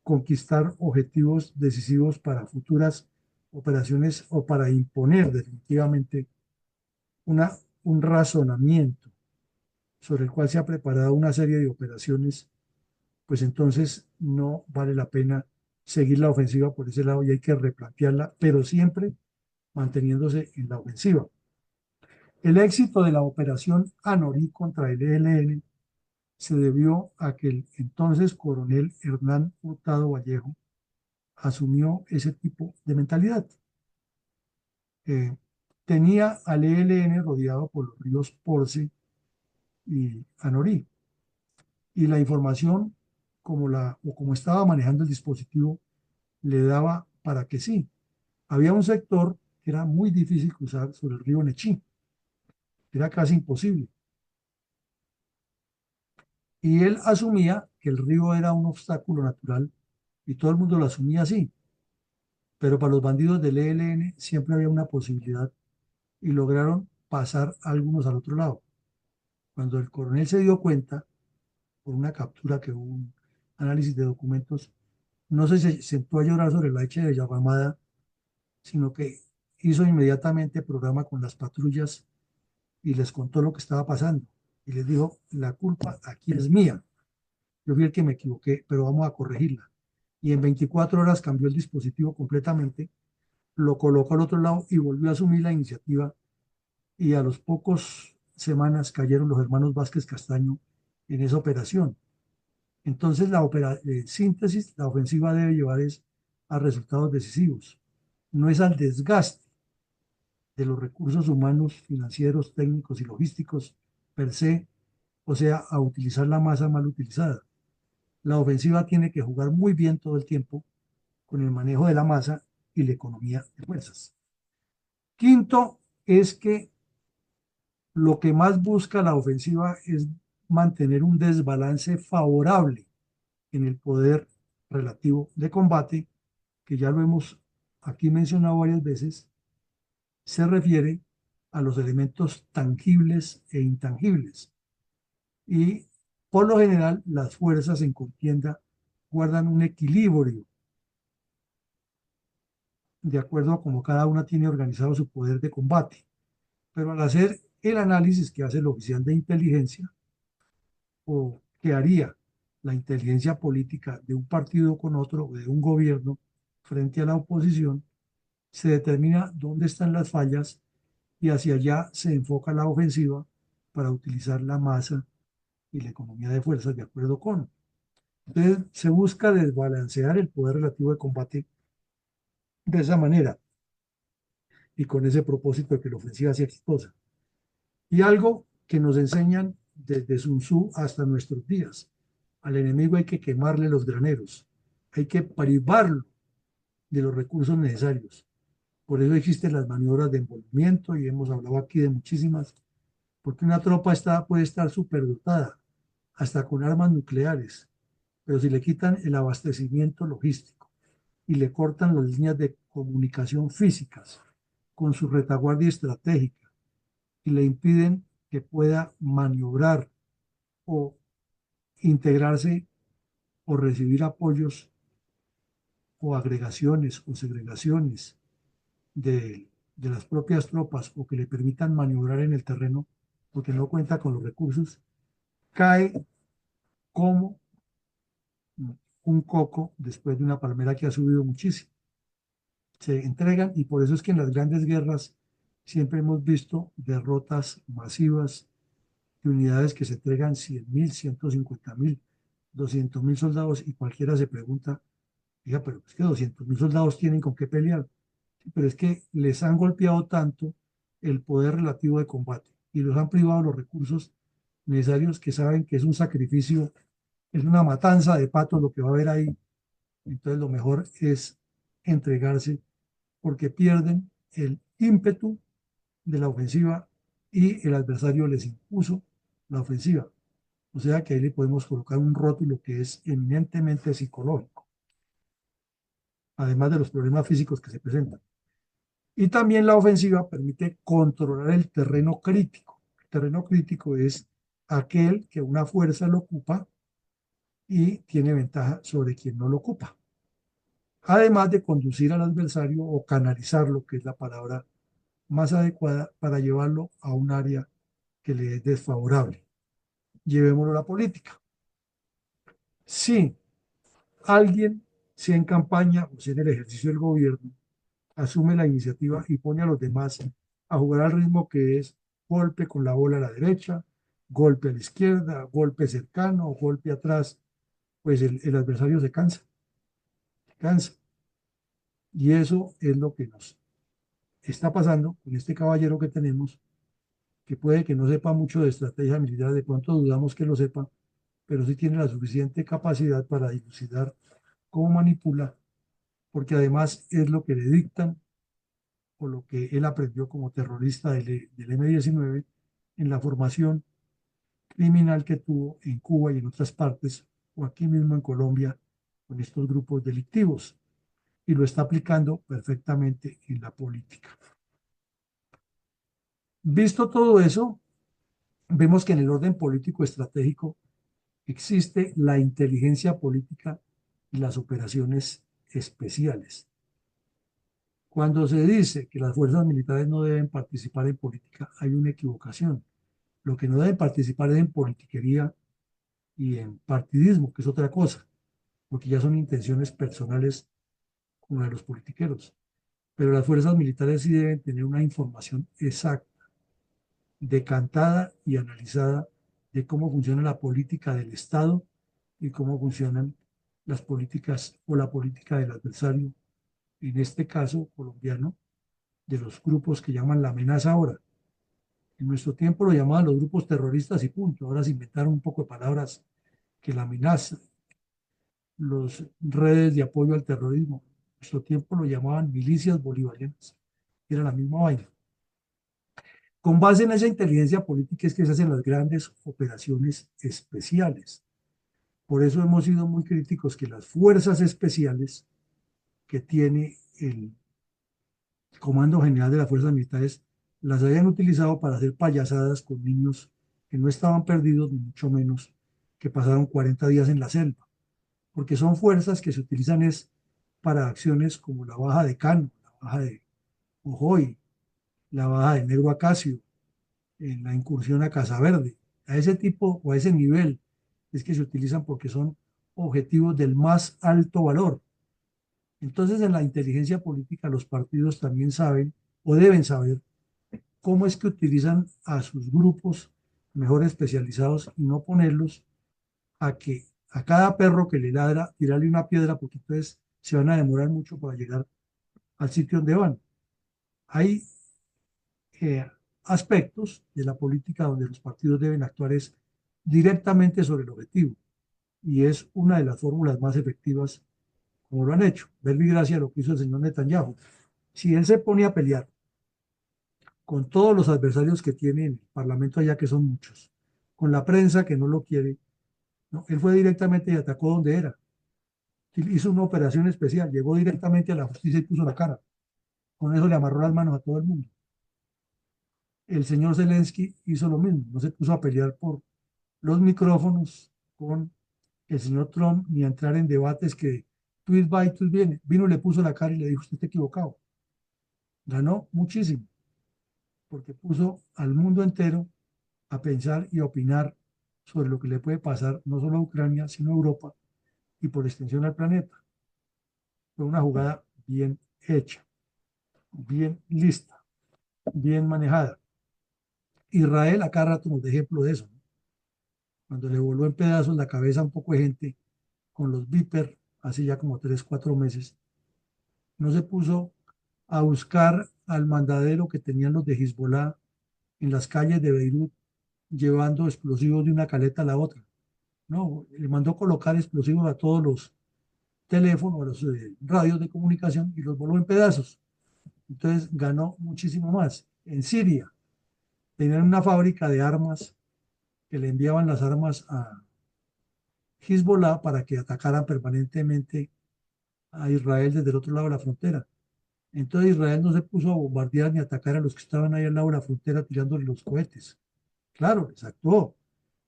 conquistar objetivos decisivos para futuras operaciones o para imponer definitivamente una, un razonamiento sobre el cual se ha preparado una serie de operaciones, pues entonces no vale la pena seguir la ofensiva por ese lado y hay que replantearla, pero siempre manteniéndose en la ofensiva. El éxito de la operación Anorí contra el ELN se debió a que el entonces coronel Hernán Hurtado Vallejo asumió ese tipo de mentalidad. Eh, Tenía al ELN rodeado por los ríos Porce y Anorí, y la información o como estaba manejando el dispositivo le daba para que sí. Había un sector que era muy difícil cruzar sobre el río Nechí, era casi imposible, y él asumía que el río era un obstáculo natural y todo el mundo lo asumía así, pero para los bandidos del ELN siempre había una posibilidad y lograron pasar algunos al otro lado. Cuando el coronel se dio cuenta, por una captura que hubo un análisis de documentos, no se sentó a llorar sobre la leche de derramada, sino que hizo inmediatamente programa con las patrullas y les contó lo que estaba pasando. Y les dijo, la culpa aquí es mía. yo fui el que me equivoqué, pero vamos a corregirla. Y en 24 horas cambió el dispositivo completamente, lo colocó al otro lado y volvió a asumir la iniciativa y a los pocos semanas cayeron los hermanos Vázquez Castaño en esa operación. Entonces, síntesis, la ofensiva debe llevar es a resultados decisivos, no es al desgaste de los recursos humanos, financieros, técnicos y logísticos per se, o sea, a utilizar la masa mal utilizada. La ofensiva tiene que jugar muy bien todo el tiempo con el manejo de la masa y la economía de fuerzas. Quinto, es que lo que más busca la ofensiva es mantener un desbalance favorable en el poder relativo de combate, que ya lo hemos aquí mencionado varias veces, se refiere a los elementos tangibles e intangibles. Y por lo general, las fuerzas en contienda guardan un equilibrio de acuerdo a cómo cada una tiene organizado su poder de combate. Pero al hacer el análisis que hace el oficial de inteligencia, o que haría la inteligencia política de un partido con otro o de un gobierno frente a la oposición, se determina dónde están las fallas y hacia allá se enfoca la ofensiva para utilizar la masa y la economía de fuerzas de acuerdo con. Entonces se busca desbalancear el poder relativo de combate de esa manera y con ese propósito de que la ofensiva sea exitosa. Y algo que nos enseñan desde Sun Tzu hasta nuestros días. Al enemigo hay que quemarle los graneros, hay que privarlo de los recursos necesarios. Por eso existen las maniobras de envolvimiento y hemos hablado aquí de muchísimas, porque una tropa puede estar superdotada, hasta con armas nucleares, pero si le quitan el abastecimiento logístico y le cortan las líneas de comunicación físicas con su retaguardia estratégica y le impiden que pueda maniobrar o integrarse o recibir apoyos o agregaciones o segregaciones de las propias tropas o que le permitan maniobrar en el terreno porque no cuenta con los recursos, cae como un coco después de una palmera que ha subido muchísimo. Se entregan y por eso es que en las grandes guerras siempre hemos visto derrotas masivas de unidades que se entregan 100.000, 150.000, 200.000 soldados y cualquiera se pregunta, diga, pero es que 200.000 soldados tienen con qué pelear. Sí, pero es que les han golpeado tanto el poder relativo de combate y los han privado de los recursos necesarios que saben que es un sacrificio, es una matanza de patos lo que va a haber ahí. Entonces lo mejor es entregarse porque pierden el ímpetu de la ofensiva y el adversario les impuso la ofensiva. O sea que ahí le podemos colocar un rótulo que es eminentemente psicológico, además de los problemas físicos que se presentan. Y también la ofensiva permite controlar el terreno crítico. El terreno crítico es aquel que una fuerza lo ocupa y tiene ventaja sobre quien no lo ocupa. Además de conducir al adversario o canalizarlo, que es la palabra más adecuada para llevarlo a un área que le es desfavorable. Llevémoslo a la política. Si alguien, sea en campaña o sea en el ejercicio del gobierno, asume la iniciativa y pone a los demás a jugar al ritmo que es golpe con la bola a la derecha, golpe a la izquierda, golpe cercano, golpe atrás, pues el adversario se cansa, se cansa. Y eso es lo que nos está pasando con este caballero que tenemos, que puede que no sepa mucho de estrategia militar, de pronto dudamos que lo sepa, pero sí tiene la suficiente capacidad para dilucidar cómo manipula, porque además es lo que le dictan o lo que él aprendió como terrorista del M-19 en la formación criminal que tuvo en Cuba y en otras partes, o aquí mismo en Colombia, con estos grupos delictivos, y lo está aplicando perfectamente en la política. Visto todo eso, vemos que en el orden político estratégico existe la inteligencia política y las operaciones especiales. Cuando se dice que las fuerzas militares no deben participar en política, hay una equivocación. Lo que no deben participar es en politiquería y en partidismo, que es otra cosa, porque ya son intenciones personales como la de los politiqueros. Pero las fuerzas militares sí deben tener una información exacta, decantada y analizada de cómo funciona la política del Estado y cómo funcionan las políticas o la política del adversario, en este caso colombiano, de los grupos que llaman la amenaza ahora. En nuestro tiempo lo llamaban los grupos terroristas y punto. Ahora se inventaron un poco de palabras que la amenaza, los redes de apoyo al terrorismo. En nuestro tiempo lo llamaban milicias bolivarianas. Era la misma vaina. Con base en esa inteligencia política es que se hacen las grandes operaciones especiales. Por eso hemos sido muy críticos que las fuerzas especiales que tiene el Comando General de las Fuerzas Militares las hayan utilizado para hacer payasadas con niños que no estaban perdidos, ni mucho menos que pasaron 40 días en la selva, porque son fuerzas que se utilizan es para acciones como la baja de Cano, la baja de Ojoy, la baja de Negro Acacio, en la incursión a Casa Verde. A ese tipo o a ese nivel es que se utilizan porque son objetivos del más alto valor. Entonces, en la inteligencia política, los partidos también saben o deben saber cómo es que utilizan a sus grupos mejor especializados y no ponerlos a que a cada perro que le ladra, tirarle una piedra, porque entonces se van a demorar mucho para llegar al sitio donde van. Hay eh, aspectos de la política donde los partidos deben actuar es directamente sobre el objetivo y es una de las fórmulas más efectivas como lo han hecho. Verbi gracia lo que hizo el señor Netanyahu. Si él se pone a pelear con todos los adversarios que tiene en el Parlamento allá, que son muchos, con la prensa que no lo quiere, ¿no? Él fue directamente y atacó donde era. Hizo una operación especial, llegó directamente a la justicia y puso la cara. Con eso le amarró las manos a todo el mundo. El señor Zelensky hizo lo mismo, no se puso a pelear por los micrófonos con el señor Trump ni a entrar en debates que tweet va y tweet viene. Vino, le puso la cara y le dijo, usted está equivocado. Ganó muchísimo, porque puso al mundo entero a pensar y a opinar sobre lo que le puede pasar no solo a Ucrania, sino a Europa y por extensión al planeta. Fue una jugada bien hecha, bien lista, bien manejada. Israel acá rato nos da ejemplo de eso, ¿no? Cuando le voló en pedazos la cabeza a un poco de gente con los Viper hace ya como 3, 4 meses, no se puso a buscar al mandadero que tenían los de Hezbollah en las calles de Beirut llevando explosivos de una caleta a la otra. No, le mandó colocar explosivos a todos los teléfonos, a los radios de comunicación y los voló en pedazos. Entonces ganó muchísimo más. En Siria tenían una fábrica de armas que le enviaban las armas a Hezbollah para que atacaran permanentemente a Israel desde el otro lado de la frontera. Entonces Israel no se puso a bombardear ni a atacar a los que estaban ahí al lado de la frontera tirándole los cohetes. Claro, les actuó,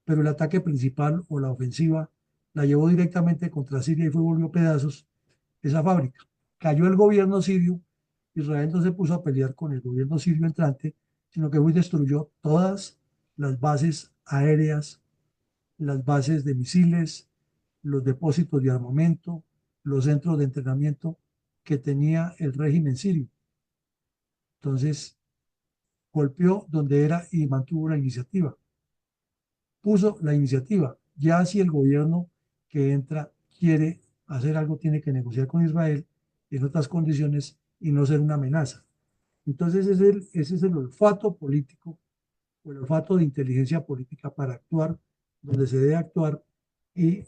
pero el ataque principal o la ofensiva la llevó directamente contra Siria y fue volvió pedazos esa fábrica. Cayó el gobierno sirio, Israel no se puso a pelear con el gobierno sirio entrante, sino que fue y destruyó todas las bases aéreas, las bases de misiles, los depósitos de armamento, los centros de entrenamiento que tenía el régimen sirio. Entonces, golpeó donde era y mantuvo la iniciativa. Puso la iniciativa. Ya si el gobierno que entra quiere hacer algo, tiene que negociar con Israel en otras condiciones y no ser una amenaza. Entonces, ese es el olfato político o el olfato de inteligencia política para actuar donde se debe actuar y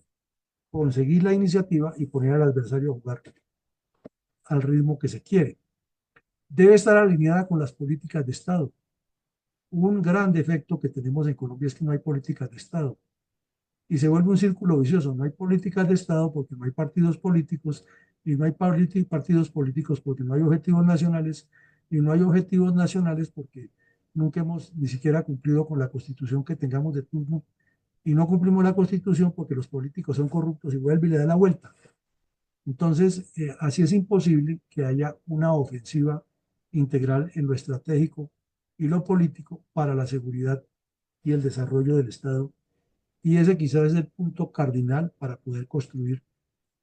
conseguir la iniciativa y poner al adversario a jugar al ritmo que se quiere. Debe estar alineada con las políticas de Estado. Un gran defecto que tenemos en Colombia es que no hay políticas de Estado y se vuelve un círculo vicioso. No hay políticas de Estado porque no hay partidos políticos y no hay partidos políticos porque no hay objetivos nacionales y no hay objetivos nacionales porque nunca hemos ni siquiera cumplido con la constitución que tengamos de turno y no cumplimos la constitución porque los políticos son corruptos y vuelve y le da la vuelta. Entonces, así es imposible que haya una ofensiva integral en lo estratégico y lo político para la seguridad y el desarrollo del Estado Y ese quizás es el punto cardinal para poder construir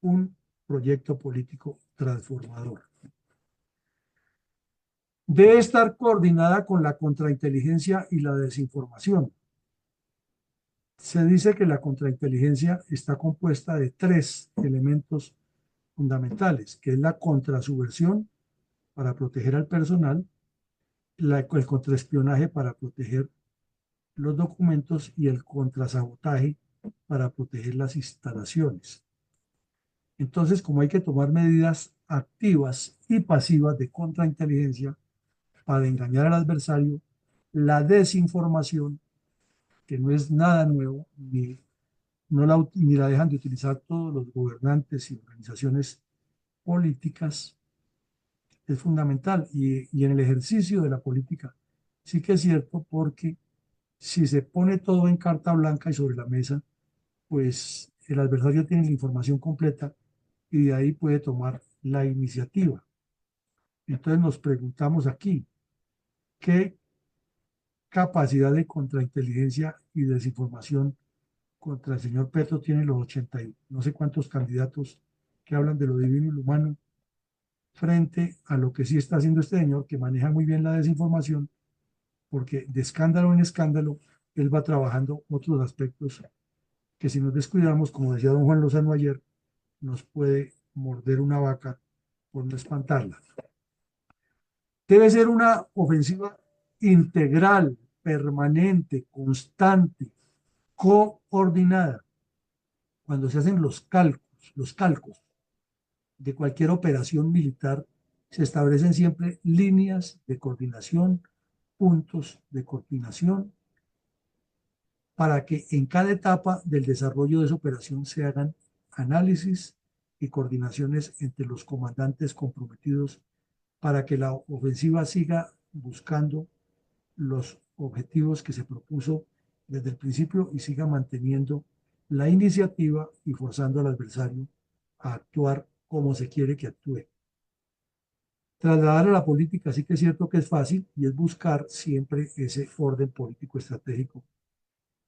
un proyecto político transformador. Debe estar coordinada con la contrainteligencia y la desinformación. Se dice que la contrainteligencia está compuesta de tres elementos fundamentales, que es la contrasubversión para proteger al personal, el contraespionaje para proteger los documentos y el contrasabotaje para proteger las instalaciones. Entonces, como hay que tomar medidas activas y pasivas de contrainteligencia para engañar al adversario, la desinformación, que no es nada nuevo, ni la dejan de utilizar todos los gobernantes y organizaciones políticas, es fundamental. Y en el ejercicio de la política sí que es cierto, porque si se pone todo en carta blanca y sobre la mesa, pues el adversario tiene la información completa y de ahí puede tomar la iniciativa. Entonces nos preguntamos aquí, ¿qué capacidad de contrainteligencia y desinformación contra el señor Petro tienen los 80 y no sé cuántos candidatos que hablan de lo divino y lo humano, frente a lo que sí está haciendo este señor, que maneja muy bien la desinformación, porque de escándalo en escándalo él va trabajando otros aspectos que, si nos descuidamos, como decía don Juan Lozano ayer, nos puede morder una vaca por no espantarla. Debe ser una ofensiva integral, permanente, constante, coordinada. Cuando se hacen los calcos de cualquier operación militar, se establecen siempre líneas de coordinación, puntos de coordinación, para que en cada etapa del desarrollo de esa operación se hagan análisis y coordinaciones entre los comandantes comprometidos para que la ofensiva siga buscando los objetivos que se propuso desde el principio y siga manteniendo la iniciativa y forzando al adversario a actuar como se quiere que actúe. Trasladar a la política sí que es cierto que es fácil, y es buscar siempre ese orden político estratégico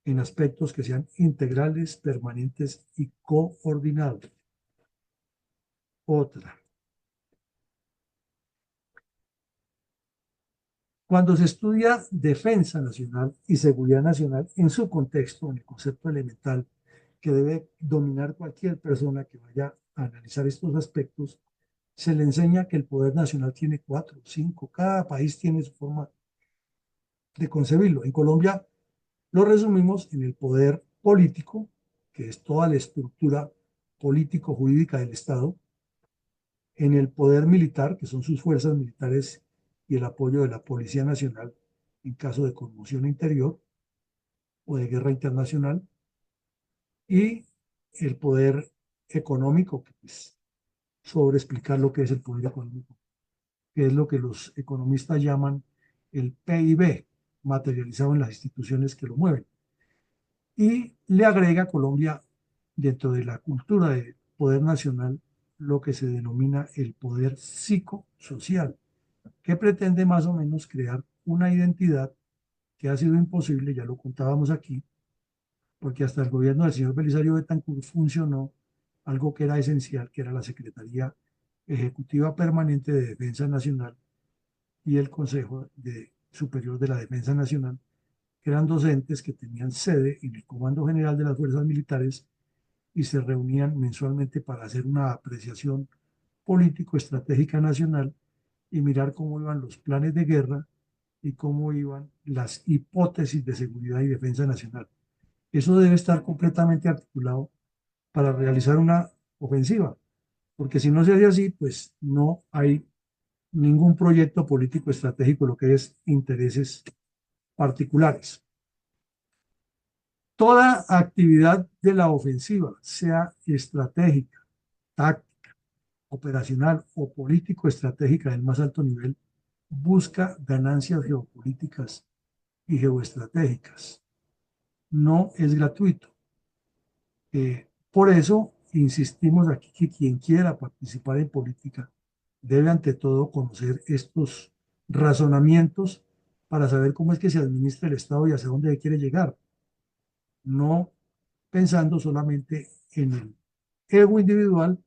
en aspectos que sean integrales, permanentes y coordinados. Otra. Cuando se estudia defensa nacional y seguridad nacional en su contexto, en el concepto elemental que debe dominar cualquier persona que vaya a analizar estos aspectos, se le enseña que el poder nacional tiene cuatro, cinco, cada país tiene su forma de concebirlo. En Colombia lo resumimos en el poder político, que es toda la estructura político-jurídica del Estado; en el poder militar, que son sus fuerzas militares y el apoyo de la Policía Nacional en caso de conmoción interior o de guerra internacional; y el poder económico, que es sobre explicar lo que es el poder económico, que es lo que los economistas llaman el PIB, materializado en las instituciones que lo mueven. Y le agrega a Colombia, dentro de la cultura de poder nacional, lo que se denomina el poder psicosocial, que pretende más o menos crear una identidad que ha sido imposible, ya lo contábamos aquí, porque hasta el gobierno del señor Belisario Betancur funcionó algo que era esencial, que era la Secretaría Ejecutiva Permanente de Defensa Nacional y el Consejo Superior de la Defensa Nacional, que eran docentes que tenían sede en el Comando General de las Fuerzas Militares y se reunían mensualmente para hacer una apreciación político-estratégica nacional y mirar cómo iban los planes de guerra y cómo iban las hipótesis de seguridad y defensa nacional. Eso debe estar completamente articulado para realizar una ofensiva, porque si no se hace así, pues no hay ningún proyecto político estratégico, lo que es intereses particulares. Toda actividad de la ofensiva, sea estratégica, táctica, operacional o político-estratégica del más alto nivel, busca ganancias geopolíticas y geoestratégicas. No es gratuito. Por eso insistimos aquí que quien quiera participar en política debe ante todo conocer estos razonamientos para saber cómo es que se administra el Estado y hacia dónde quiere llegar. No pensando solamente en el ego individual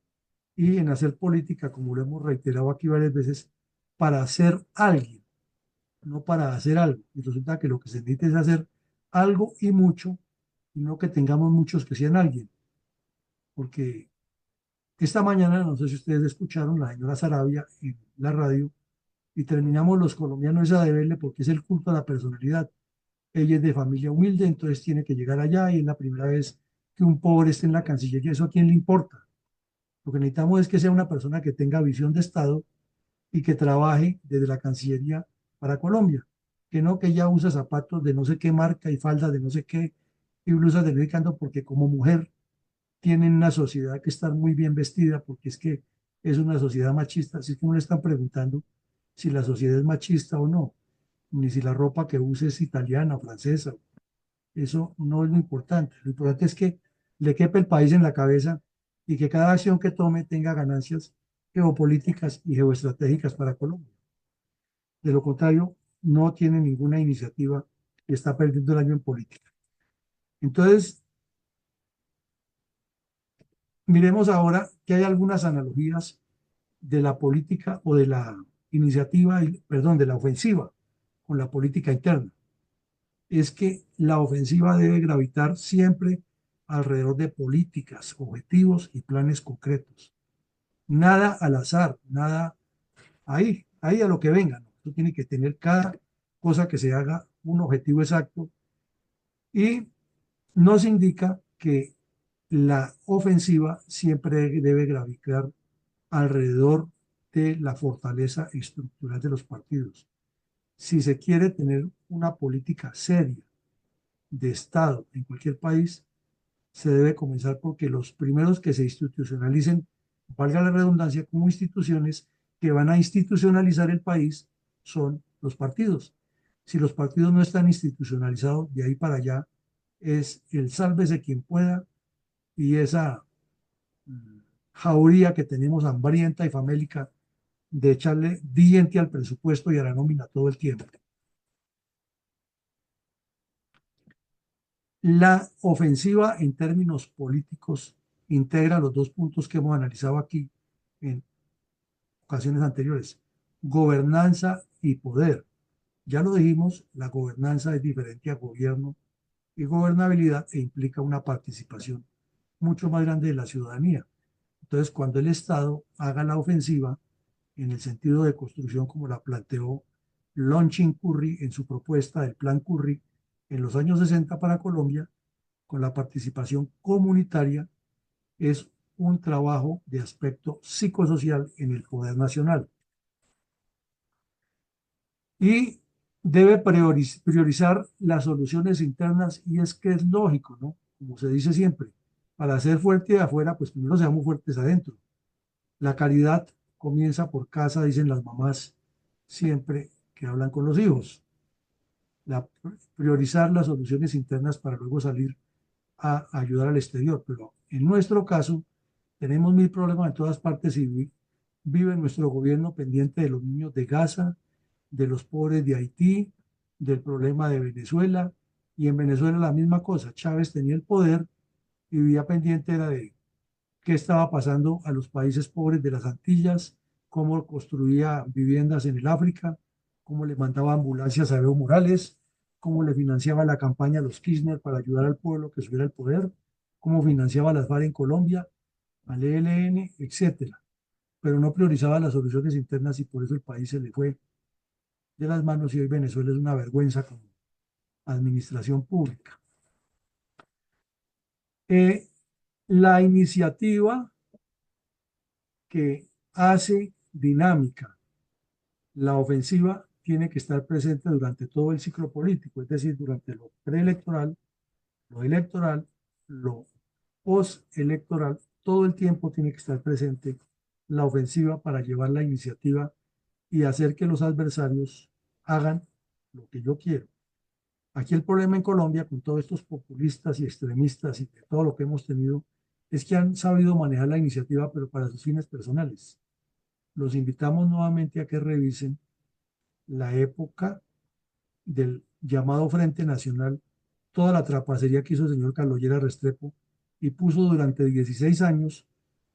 y en hacer política, como lo hemos reiterado aquí varias veces, para ser alguien, no para hacer algo. Y resulta que lo que se necesita es hacer algo y mucho, y no que tengamos muchos que sean alguien. Porque esta mañana, no sé si ustedes escucharon, la señora Sarabia en la radio, y terminamos los colombianos a deberle porque es el culto a la personalidad. Ella es de familia humilde, entonces tiene que llegar allá y es la primera vez que un pobre esté en la Cancillería. ¿Eso a quién le importa? Lo que necesitamos es que sea una persona que tenga visión de Estado y que trabaje desde la Cancillería para Colombia. Que no que ella usa zapatos de no sé qué marca y faldas de no sé qué y blusas de no sé qué, porque como mujer tienen una sociedad que estar muy bien vestida porque es que es una sociedad machista. Así que no le están preguntando si la sociedad es machista o no, ni si la ropa que use es italiana o francesa. Eso no es lo importante. Lo importante es que le quepe el país en la cabeza y que cada acción que tome tenga ganancias geopolíticas y geoestratégicas para Colombia. De lo contrario, no tiene ninguna iniciativa y está perdiendo el año en política. Entonces, miremos ahora que hay algunas analogías de la política o de la iniciativa, perdón, de la ofensiva con la política interna. Es que la ofensiva debe gravitar siempre alrededor de políticas, objetivos y planes concretos. Nada al azar, nada ahí a lo que venga, ¿no? Tú tienes que tener cada cosa que se haga un objetivo exacto y nos indica que la ofensiva siempre debe gravitar alrededor de la fortaleza estructural de los partidos. Si se quiere tener una política seria de Estado en cualquier país, se debe comenzar porque los primeros que se institucionalicen, valga la redundancia, como instituciones que van a institucionalizar el país son los partidos. Si los partidos no están institucionalizados, de ahí para allá es el sálvese quien pueda y esa jauría que tenemos hambrienta y famélica de echarle diente al presupuesto y a la nómina todo el tiempo. La ofensiva en términos políticos integra los dos puntos que hemos analizado aquí en ocasiones anteriores, gobernanza y poder. Ya lo dijimos, la gobernanza es diferente a gobierno y gobernabilidad e implica una participación mucho más grande de la ciudadanía. Entonces, cuando el Estado haga la ofensiva en el sentido de construcción como la planteó Launching Curry en su propuesta del Plan Curry en los años 60 para Colombia, con la participación comunitaria, es un trabajo de aspecto psicosocial en el poder nacional. Y debe priorizar las soluciones internas y es que es lógico, ¿no? Como se dice siempre, para ser fuerte de afuera, pues primero seamos fuertes adentro. La caridad comienza por casa, dicen las mamás siempre que hablan con los hijos. La, priorizar las soluciones internas para luego salir a ayudar al exterior. Pero en nuestro caso, tenemos mil problemas en todas partes y vive nuestro gobierno pendiente de los niños de Gaza, de los pobres de Haití, del problema de Venezuela. Y en Venezuela la misma cosa. Chávez tenía el poder y vivía pendiente era de qué estaba pasando a los países pobres de las Antillas, cómo construía viviendas en el África, cómo le mandaba ambulancias a Evo Morales, cómo le financiaba la campaña a los Kirchner para ayudar al pueblo que subiera al poder, cómo financiaba las FARC en Colombia, al ELN, etcétera. Pero no priorizaba las soluciones internas y por eso el país se le fue de las manos y hoy Venezuela es una vergüenza como administración pública. La iniciativa que hace dinámica la ofensiva tiene que estar presente durante todo el ciclo político, es decir, durante lo preelectoral, lo electoral, lo postelectoral, todo el tiempo tiene que estar presente la ofensiva para llevar la iniciativa y hacer que los adversarios hagan lo que yo quiero. Aquí el problema en Colombia con todos estos populistas y extremistas y de todo lo que hemos tenido es que han sabido manejar la iniciativa pero para sus fines personales. Los invitamos nuevamente a que revisen la época del llamado Frente Nacional, toda la trapacería que hizo el señor Carlos Lleras Restrepo y puso durante 16 años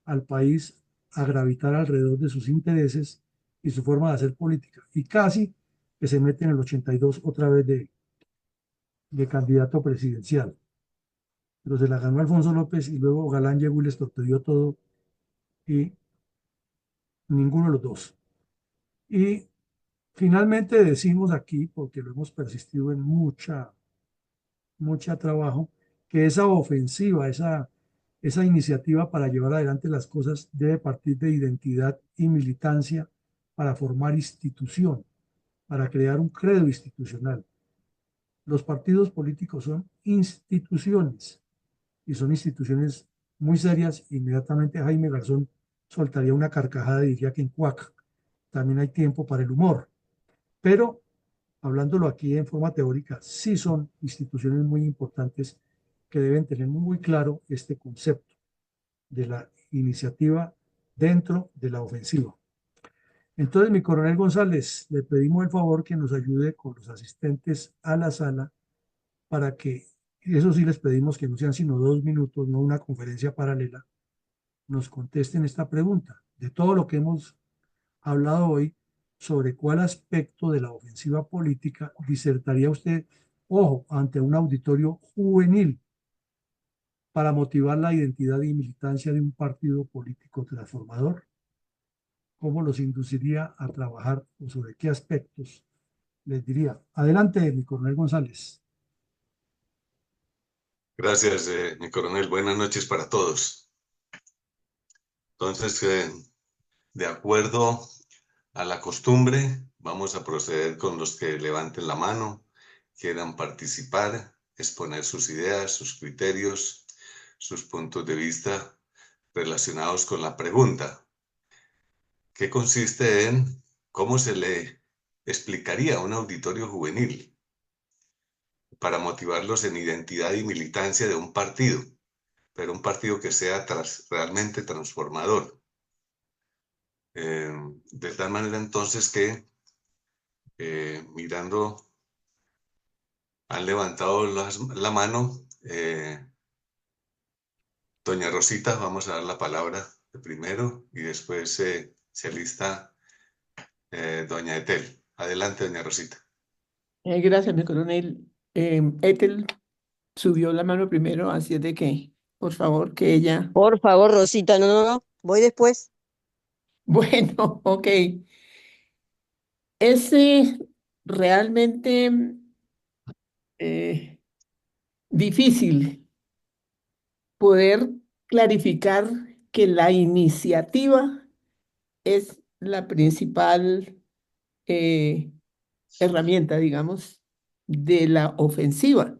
al país a gravitar alrededor de sus intereses y su forma de hacer política. Y casi que se mete en el 82 otra vez de candidato presidencial. Pero se la ganó Alfonso López y luego Galán llegó y les torpedió todo y ninguno de los dos. Y finalmente decimos aquí, porque lo hemos persistido en mucha trabajo, que esa ofensiva, esa iniciativa para llevar adelante las cosas debe partir de identidad y militancia para formar institución, para crear un credo institucional. Los partidos políticos son instituciones y son instituciones muy serias. Inmediatamente Jaime Garzón soltaría una carcajada y diría que en Cuac también hay tiempo para el humor. Pero hablándolo aquí en forma teórica, sí son instituciones muy importantes que deben tener muy claro este concepto de la iniciativa dentro de la ofensiva. Entonces, mi coronel González, le pedimos el favor que nos ayude con los asistentes a la sala para que, eso sí les pedimos que no sean sino 2 minutos, no una conferencia paralela, nos contesten esta pregunta. De todo lo que hemos hablado hoy, sobre cuál aspecto de la ofensiva política disertaría usted, ojo, ante un auditorio juvenil para motivar la identidad y militancia de un partido político transformador. ¿Cómo los induciría a trabajar o sobre qué aspectos les diría? Adelante, mi coronel González. Gracias, mi coronel. Buenas noches para todos. Entonces, de acuerdo a la costumbre, vamos a proceder con los que levanten la mano, quieran participar, exponer sus ideas, sus criterios, sus puntos de vista relacionados con la pregunta, que consiste en cómo se le explicaría a un auditorio juvenil para motivarlos en identidad y militancia de un partido, pero un partido que sea realmente transformador. De tal manera entonces que mirando, han levantado la mano. Doña Rosita, vamos a dar la palabra de primero y después se alista doña Etel. Adelante, doña Rosita. Gracias, mi coronel. Ethel subió la mano primero, así es de que, por favor, que ella. Por favor, Rosita, no, no, no, voy después. Bueno, ok. Es realmente eh, difícil poder clarificar que la iniciativa es la principal herramienta, digamos, de la ofensiva.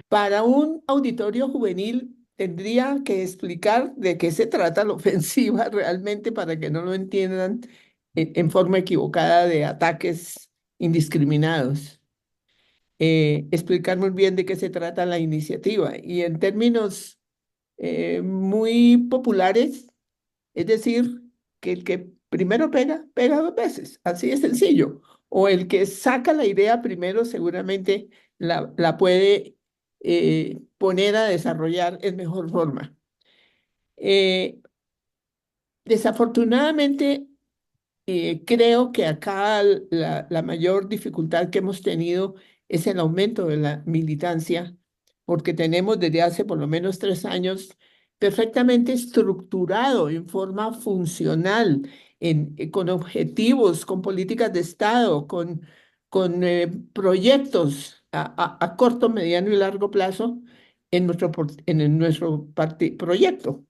Para un auditorio juvenil tendría que explicar de qué se trata la ofensiva realmente para que no lo entiendan en forma equivocada de ataques indiscriminados. Explicar muy bien de qué se trata la iniciativa y en términos muy populares, es decir, que el que primero pega, pega 2 veces, así de sencillo. O el que saca la idea primero seguramente la puede poner a desarrollar en mejor forma. Eh, Desafortunadamente, creo que acá la mayor dificultad que hemos tenido es el aumento de la militancia, porque tenemos desde hace por lo menos 3 años perfectamente estructurado en forma funcional, con objetivos, con políticas de Estado, con proyectos a corto, mediano y largo plazo en nuestro proyecto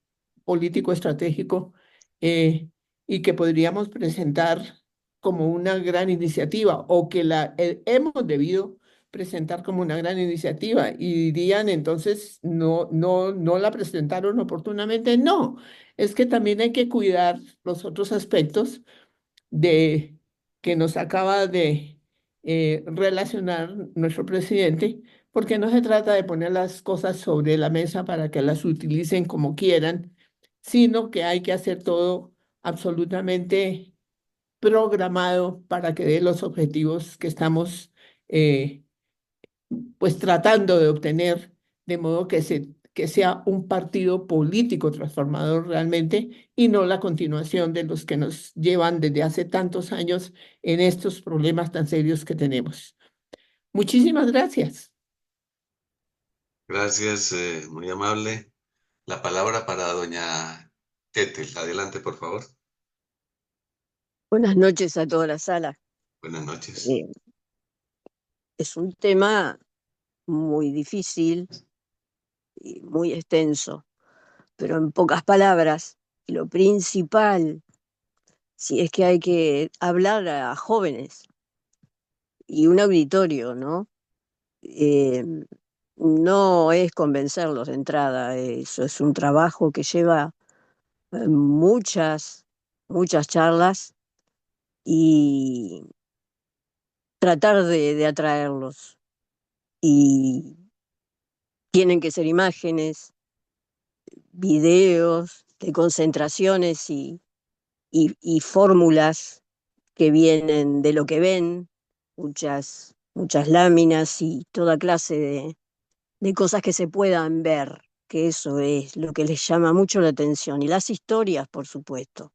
político estratégico. Y que podríamos presentar como una gran iniciativa o que hemos debido presentar como una gran iniciativa y dirían entonces no la presentaron oportunamente. No, es que también hay que cuidar los otros aspectos de que nos acaba de relacionar nuestro presidente, porque no se trata de poner las cosas sobre la mesa para que las utilicen como quieran, sino que hay que hacer todo absolutamente programado para que dé los objetivos que estamos pues tratando de obtener, de modo que sea un partido político transformador realmente y no la continuación de los que nos llevan desde hace tantos años en estos problemas tan serios que tenemos. Muchísimas gracias. Gracias, muy amable. La palabra para doña Ethel. Adelante, por favor. Buenas noches a toda la sala. Buenas noches. Eh, es un tema muy difícil y muy extenso, pero en pocas palabras, lo principal, si es que hay que hablar a jóvenes y un auditorio, ¿no? Eh, no es convencerlos de entrada, eso es un trabajo que lleva muchas charlas y tratar de atraerlos. Y tienen que ser imágenes, videos de concentraciones y fórmulas que vienen de lo que ven, muchas láminas y toda clase de cosas que se puedan ver, que eso es lo que les llama mucho la atención. Y las historias, por supuesto,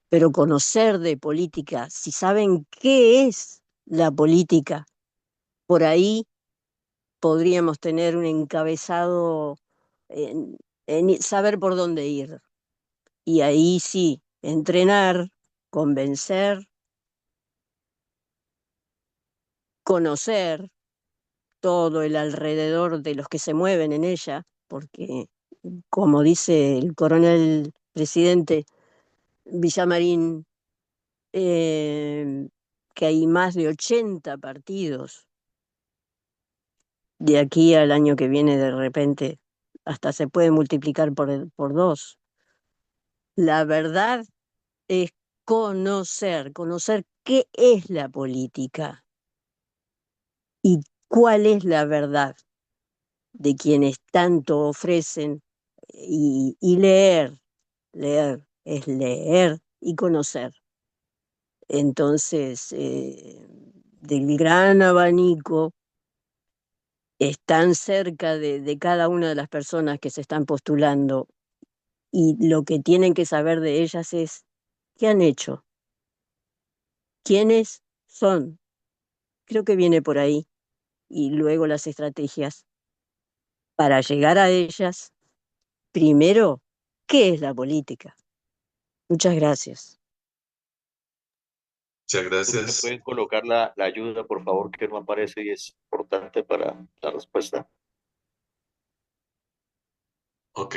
pero conocer de política, si saben qué es la política, por ahí podríamos tener un encabezado en saber por dónde ir. Y ahí sí, entrenar, convencer, conocer todo el alrededor de los que se mueven en ella, porque como dice el coronel presidente Villamarín, que hay más de 80 partidos. De aquí al año que viene, de repente, hasta se puede multiplicar por dos. La verdad es conocer qué es la política y cuál es la verdad de quienes tanto ofrecen y leer es leer y conocer. Entonces, del gran abanico, están cerca de cada una de las personas que se están postulando y lo que tienen que saber de ellas es qué han hecho, quiénes son. Creo que viene por ahí. Y luego las estrategias para llegar a ellas. Primero, ¿qué es la política? Muchas gracias. Muchas ¿Me gracias. pueden colocar la ayuda, por favor, que no aparece y es importante para la respuesta? Ok.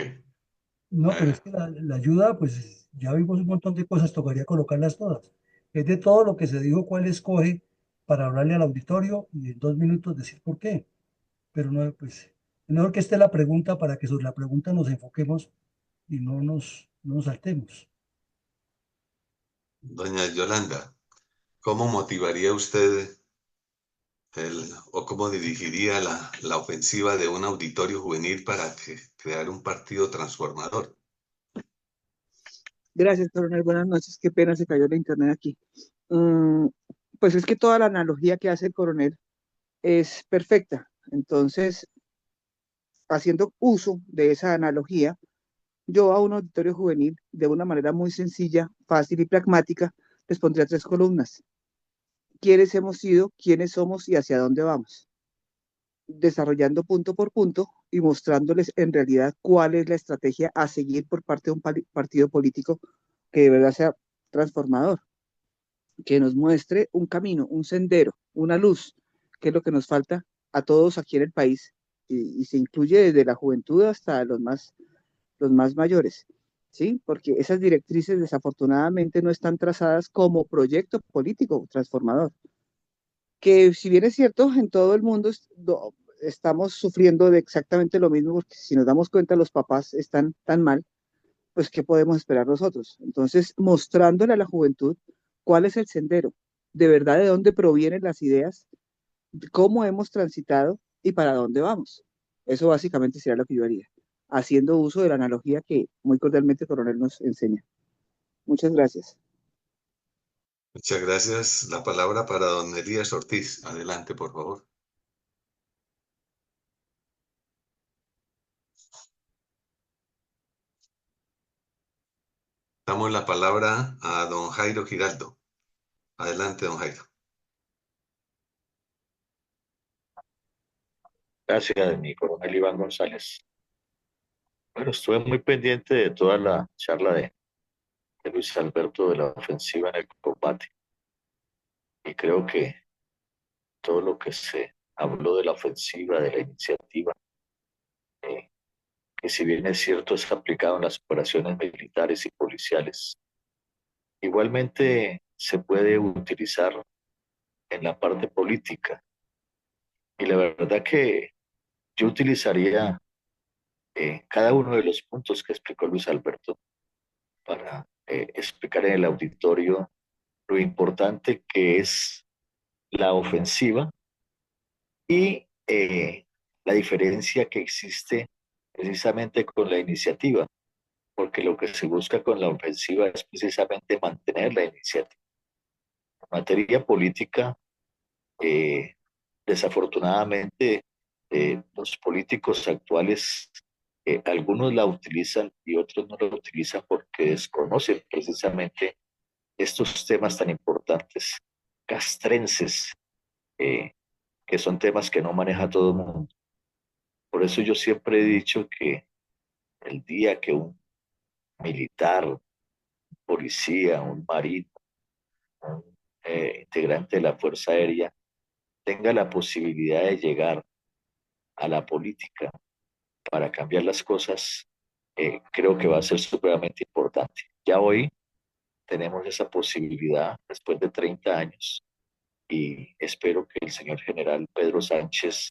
No, pero es que la ayuda, pues ya vimos un montón de cosas, tocaría colocarlas todas. Es de todo lo que se dijo, cuál escoge para hablarle al auditorio y en 2 minutos decir por qué. Pero no, pues, es mejor que esté la pregunta para que sobre la pregunta nos enfoquemos y no nos saltemos. Doña Yolanda, ¿cómo motivaría usted o cómo dirigiría la ofensiva de un auditorio juvenil para crear un partido transformador? Gracias, coronel. Buenas noches. Qué pena se cayó la internet aquí. Mm, pues es que toda la analogía que hace el coronel es perfecta. Entonces, haciendo uso de esa analogía, yo a un auditorio juvenil, de una manera muy sencilla, fácil y pragmática, les pondría 3 columnas. ¿Quiénes hemos sido, quiénes somos y hacia dónde vamos? Desarrollando punto por punto y mostrándoles en realidad cuál es la estrategia a seguir por parte de un partido político que de verdad sea transformador, que nos muestre un camino, un sendero, una luz, que es lo que nos falta a todos aquí en el país y se incluye desde la juventud hasta los más mayores, ¿sí? Porque esas directrices desafortunadamente no están trazadas como proyecto político transformador, que si bien es cierto, en todo el mundo estamos sufriendo de exactamente lo mismo, porque si nos damos cuenta los papás están tan mal, pues ¿qué podemos esperar nosotros? Entonces, mostrándole a la juventud cuál es el sendero, de verdad de dónde provienen las ideas, cómo hemos transitado y para dónde vamos. Eso básicamente sería lo que yo haría, haciendo uso de la analogía que muy cordialmente el coronel nos enseña. Muchas gracias. Muchas gracias. La palabra para don Elías Ortiz. Adelante, por favor. Damos la palabra a don Jairo Giraldo. Adelante, don Jairo. Gracias, mi coronel Iván González. Bueno, estuve muy pendiente de toda la charla de Luis Alberto de la ofensiva en el combate. Y creo que todo lo que se habló de la ofensiva, de la iniciativa, eh, que si bien es cierto es aplicado en las operaciones militares y policiales, igualmente se puede utilizar en la parte política. Y la verdad que yo utilizaría cada uno de los puntos que explicó Luis Alberto para explicar en el auditorio lo importante que es la ofensiva y la diferencia que existe precisamente con la iniciativa, porque lo que se busca con la ofensiva es precisamente mantener la iniciativa. En materia política, eh, desafortunadamente, los políticos actuales, algunos la utilizan y otros no la utilizan porque desconocen precisamente estos temas tan importantes, castrenses, eh, que son temas que no maneja todo el mundo. Por eso yo siempre he dicho que el día que un militar, un policía, un marino, un integrante de la Fuerza Aérea tenga la posibilidad de llegar a la política para cambiar las cosas, creo que va a ser supremamente importante. Ya hoy tenemos esa posibilidad después de 30 años y espero que el señor general Pedro Sánchez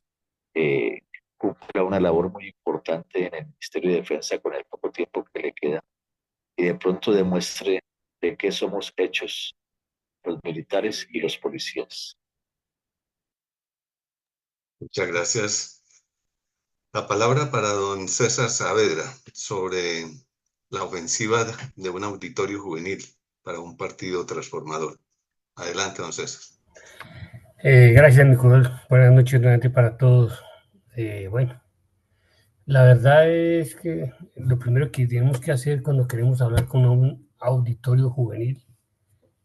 cumpla una labor muy importante en el Ministerio de Defensa con el poco tiempo que le queda y de pronto demuestre de qué somos hechos los militares y los policías. Muchas gracias. La palabra para don César Saavedra sobre la ofensiva de un auditorio juvenil para un partido transformador. Adelante, don César. Gracias, Nicolás. Buenas noches nuevamente para todos. Bueno, la verdad es que lo primero que tenemos que hacer cuando queremos hablar con un auditorio juvenil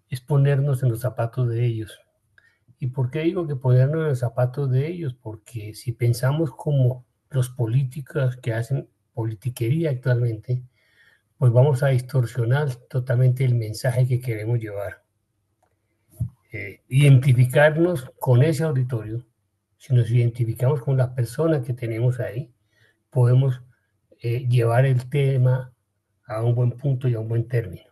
es ponernos en los zapatos de ellos. ¿Y por qué digo que ponernos en los zapatos de ellos? Porque si pensamos como los políticos que hacen politiquería actualmente, pues vamos a distorsionar totalmente el mensaje que queremos llevar. Identificarnos con ese auditorio, si nos identificamos con la persona que tenemos ahí, podemos llevar el tema a un buen punto y a un buen término.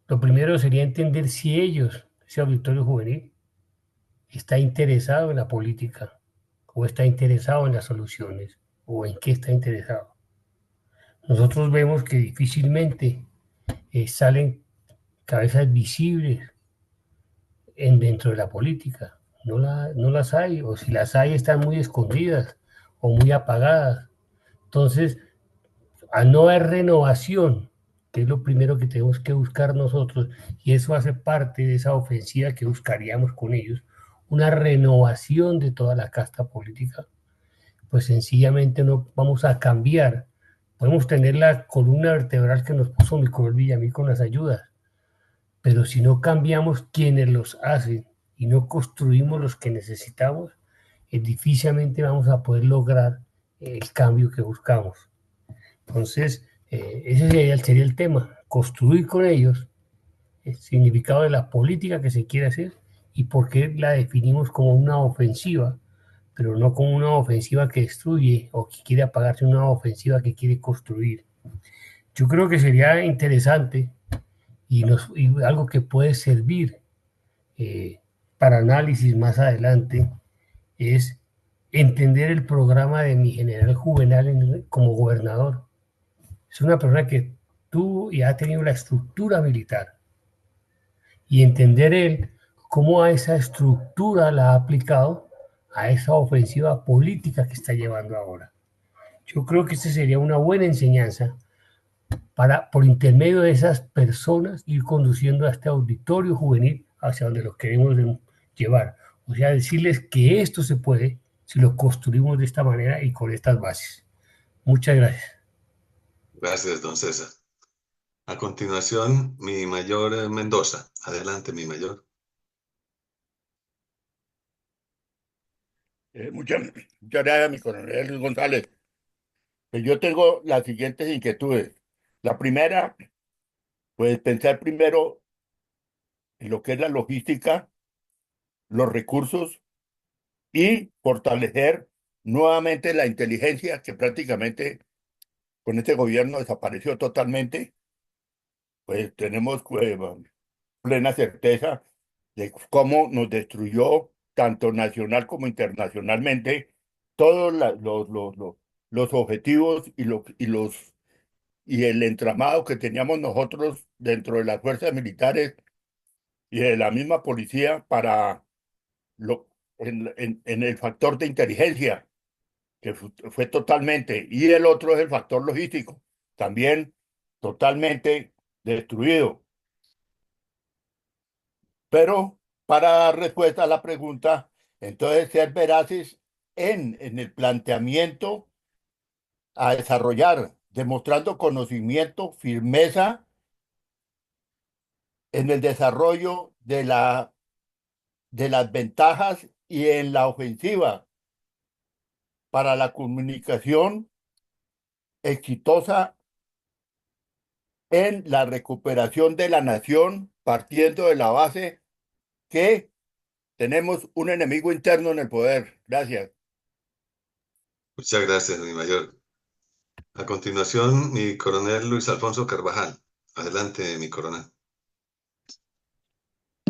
Lo primero sería entender si ellos, ese auditorio juvenil, está interesado en la política o está interesado en las soluciones o en qué está interesado. Nosotros vemos que difícilmente salen cabezas visibles dentro de la política. No las hay, o si las hay están muy escondidas o muy apagadas. Entonces, al no haber renovación, que es lo primero que tenemos que buscar nosotros, y eso hace parte de esa ofensiva que buscaríamos con ellos, una renovación de toda la casta política, pues sencillamente no vamos a cambiar. Podemos tener la columna vertebral que nos puso Nicolás Villamil con las ayudas, pero si no cambiamos quienes los hacen y no construimos los que necesitamos, difícilmente vamos a poder lograr el cambio que buscamos. Entonces, ese sería el tema, construir con ellos el significado de la política que se quiere hacer y por qué la definimos como una ofensiva, pero no como una ofensiva que destruye o que quiere apagarse, una ofensiva que quiere construir. Yo creo que sería interesante y algo que puede servir para análisis más adelante es entender el programa de mi general Juvenal como gobernador. Es una persona que tuvo y ha tenido la estructura militar y entender él cómo a esa estructura la ha aplicado a esa ofensiva política que está llevando ahora. Yo creo que esta sería una buena enseñanza para, por intermedio de esas personas, ir conduciendo a este auditorio juvenil hacia donde lo queremos llevar. O sea, decirles que esto se puede si lo construimos de esta manera y con estas bases. Muchas gracias. Gracias, don César. A continuación, mi mayor Mendoza. Adelante, mi mayor. Muchas gracias, mi coronel Luis González. Pues yo tengo las siguientes inquietudes. La primera, pues pensar primero en lo que es la logística, los recursos y fortalecer nuevamente la inteligencia que prácticamente con este gobierno desapareció totalmente. Pues tenemos plena certeza de cómo nos destruyó tanto nacional como internacionalmente todos los objetivos y el entramado que teníamos nosotros dentro de las fuerzas militares y de la misma policía para en el factor de inteligencia, que fue totalmente, y el otro es el factor logístico, también totalmente destruido. Pero para dar respuesta a la pregunta, entonces ser veraces en el planteamiento a desarrollar, demostrando conocimiento, firmeza en el desarrollo de las ventajas y en la ofensiva para la comunicación exitosa en la recuperación de la nación, partiendo de la base que tenemos un enemigo interno en el poder. Gracias. Muchas gracias, mi mayor. A continuación, mi coronel Luis Alfonso Carvajal. Adelante, mi coronel.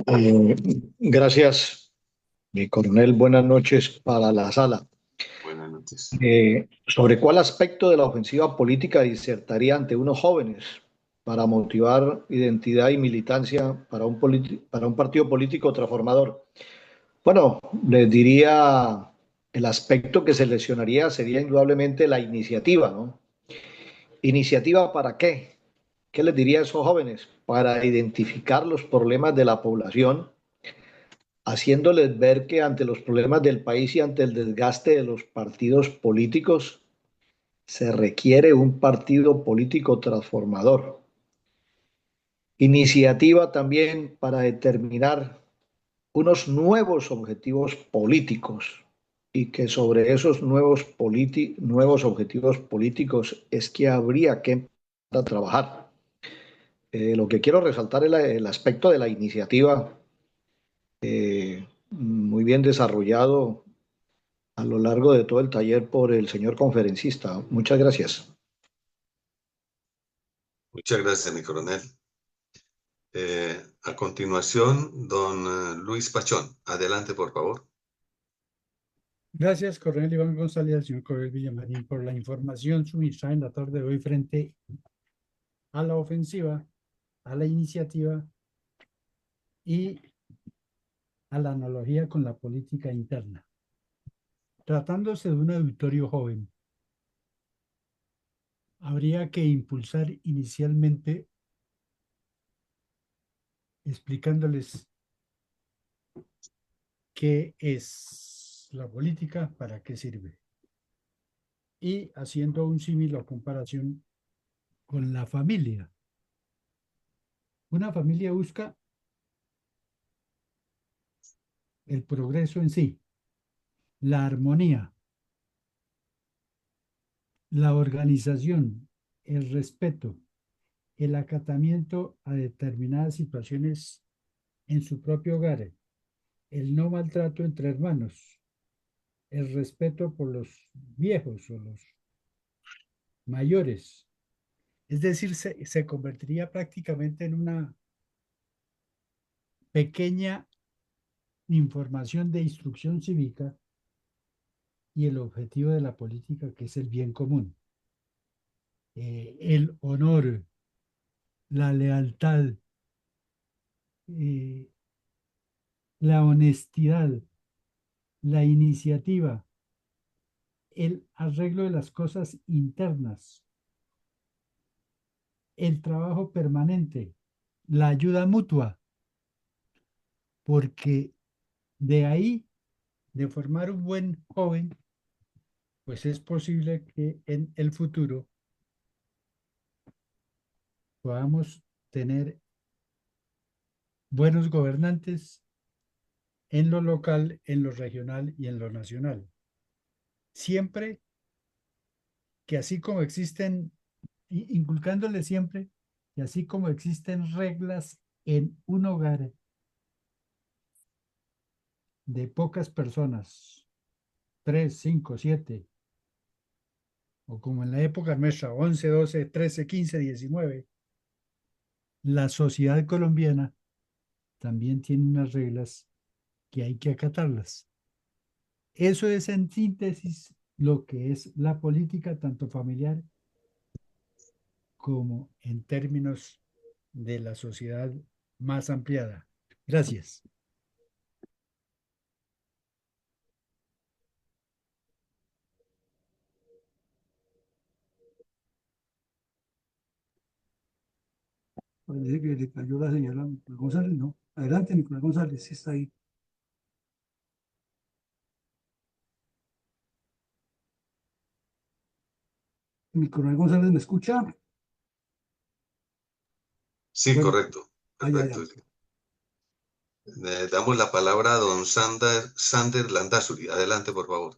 Eh, Gracias, mi coronel. Buenas noches para la sala. Buenas noches. ¿Sobre cuál aspecto de la ofensiva política disertaría ante unos jóvenes para motivar identidad y militancia para para un partido político transformador? Bueno, les diría el aspecto que seleccionaría sería indudablemente la iniciativa, ¿no? ¿Iniciativa para qué? ¿Qué les diría a esos jóvenes? Para identificar los problemas de la población, haciéndoles ver que ante los problemas del país y ante el desgaste de los partidos políticos, se requiere un partido político transformador. Iniciativa también para determinar unos nuevos objetivos políticos y que sobre esos nuevos objetivos políticos es que habría que empezar a trabajar. Lo que quiero resaltar es el aspecto de la iniciativa, muy bien desarrollado a lo largo de todo el taller por el señor conferencista. Muchas gracias. Muchas gracias, mi coronel. A continuación, don Luis Pachón. Adelante, por favor. Gracias, coronel Iván González, al señor coronel Villamarín, por la información suministrada en la tarde de hoy frente a la ofensiva, a la iniciativa y a la analogía con la política interna. Tratándose de un auditorio joven, habría que impulsar inicialmente explicándoles qué es la política, para qué sirve, y haciendo un símil o comparación con la familia. Una familia busca el progreso en sí, la armonía, la organización, el respeto, el acatamiento a determinadas situaciones en su propio hogar, el no maltrato entre hermanos, el respeto por los viejos o los mayores. Es decir, se convertiría prácticamente en una pequeña información de instrucción cívica y el objetivo de la política, que es el bien común. El honor, la lealtad, eh, la honestidad, la iniciativa, el arreglo de las cosas internas, el trabajo permanente, la ayuda mutua, porque de ahí, de formar un buen joven, pues es posible que en el futuro podamos tener buenos gobernantes en lo local, en lo regional y en lo nacional. Siempre que así como existen, inculcándole siempre que así como existen reglas en un hogar de pocas personas, 3, 5, 7, o como en la época nuestra, 11, 12, 13, 15, 19, la sociedad colombiana también tiene unas reglas que hay que acatarlas. Eso es en síntesis lo que es la política, tanto familiar como en términos de la sociedad más ampliada. Gracias. Parece que le cayó la señal a Nicolás González, ¿no? Adelante, Nicolás González, sí está ahí. Nicolás González, ¿me escucha? Sí, Bueno, correcto. allá, Perfecto. Le damos la palabra a don Sander Landazuri. Adelante, por favor.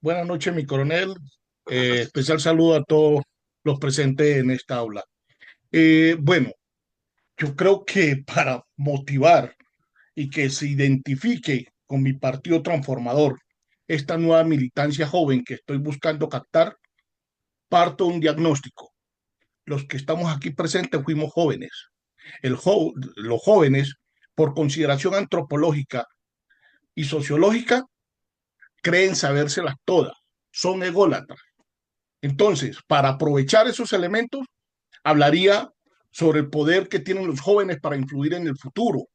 Buenas noches, mi coronel. Buenas noches. Especial saludo a todos los presentes en esta aula. Bueno, yo creo que para motivar y que se identifique con mi partido transformador, esta nueva militancia joven que estoy buscando captar, parto de un diagnóstico. Los que estamos aquí presentes fuimos jóvenes. Los jóvenes, por consideración antropológica y sociológica, creen sabérselas todas, son ególatras. Entonces, para aprovechar esos elementos, hablaría sobre el poder que tienen los jóvenes para influir en el futuro.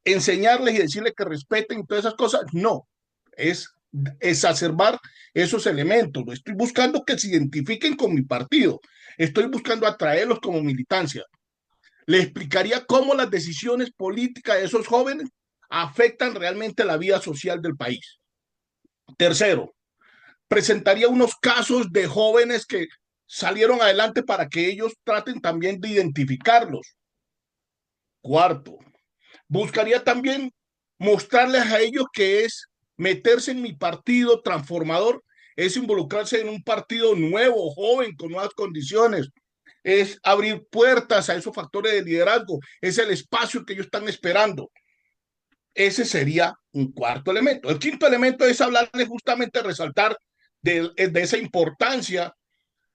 Enseñarles y decirles que respeten todas esas cosas, no, es exacerbar esos elementos. Estoy buscando que se identifiquen con mi partido, estoy buscando atraerlos como militancia. Les explicaría cómo las decisiones políticas de esos jóvenes afectan realmente la vida social del país. Tercero, presentaría unos casos de jóvenes que salieron adelante para que ellos traten también de identificarlos. Cuarto, buscaría también mostrarles a ellos que es meterse en mi partido transformador, es involucrarse en un partido nuevo, joven, con nuevas condiciones, es abrir puertas a esos factores de liderazgo, es el espacio que ellos están esperando. Ese sería un cuarto elemento. El quinto elemento es hablarles justamente, resaltar de esa importancia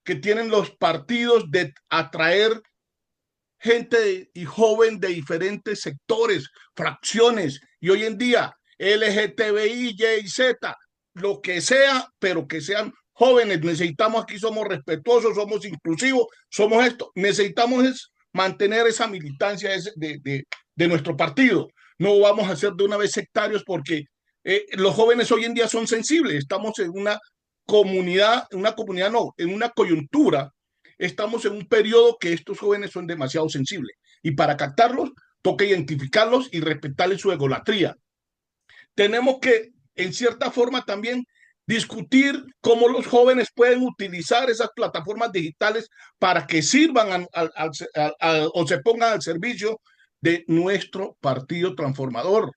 que tienen los partidos de atraer gente y joven de diferentes sectores, fracciones, y hoy en día LGTBI, Y, Z, lo que sea, pero que sean jóvenes. Necesitamos, aquí somos respetuosos, somos inclusivos, somos esto. Necesitamos es mantener esa militancia de nuestro partido. No vamos a ser de una vez sectarios porque los jóvenes hoy en día son sensibles. Estamos en una comunidad no, en una coyuntura. Estamos en un periodo que estos jóvenes son demasiado sensibles y para captarlos toca identificarlos y respetarles su egolatría. Tenemos que, en cierta forma, también discutir cómo los jóvenes pueden utilizar esas plataformas digitales para que sirvan o se pongan al servicio de nuestro partido transformador.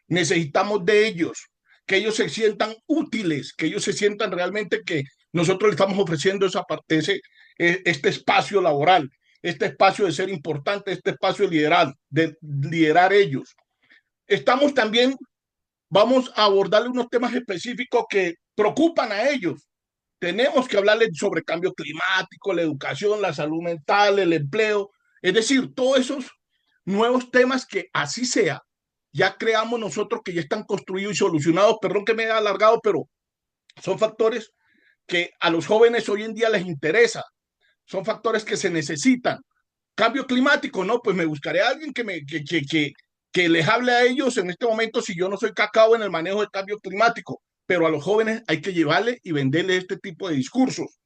Necesitamos de ellos, que ellos se sientan útiles, que ellos se sientan realmente que nosotros le estamos ofreciendo esa parte, este espacio laboral, este espacio de ser importante, este espacio de liderar ellos. Estamos también, vamos a abordarle unos temas específicos que preocupan a ellos. Tenemos que hablarles sobre cambio climático, la educación, la salud mental, el empleo, es decir, todos esos nuevos temas que así sea, ya creamos nosotros que ya están construidos y solucionados. Perdón que me haya alargado, pero son factores que a los jóvenes hoy en día les interesa, son factores que se necesitan. Cambio climático, no, pues me buscaré a alguien que les hable a ellos en este momento si yo no soy cacao en el manejo del cambio climático, pero a los jóvenes hay que llevarle y venderles este tipo de discursos,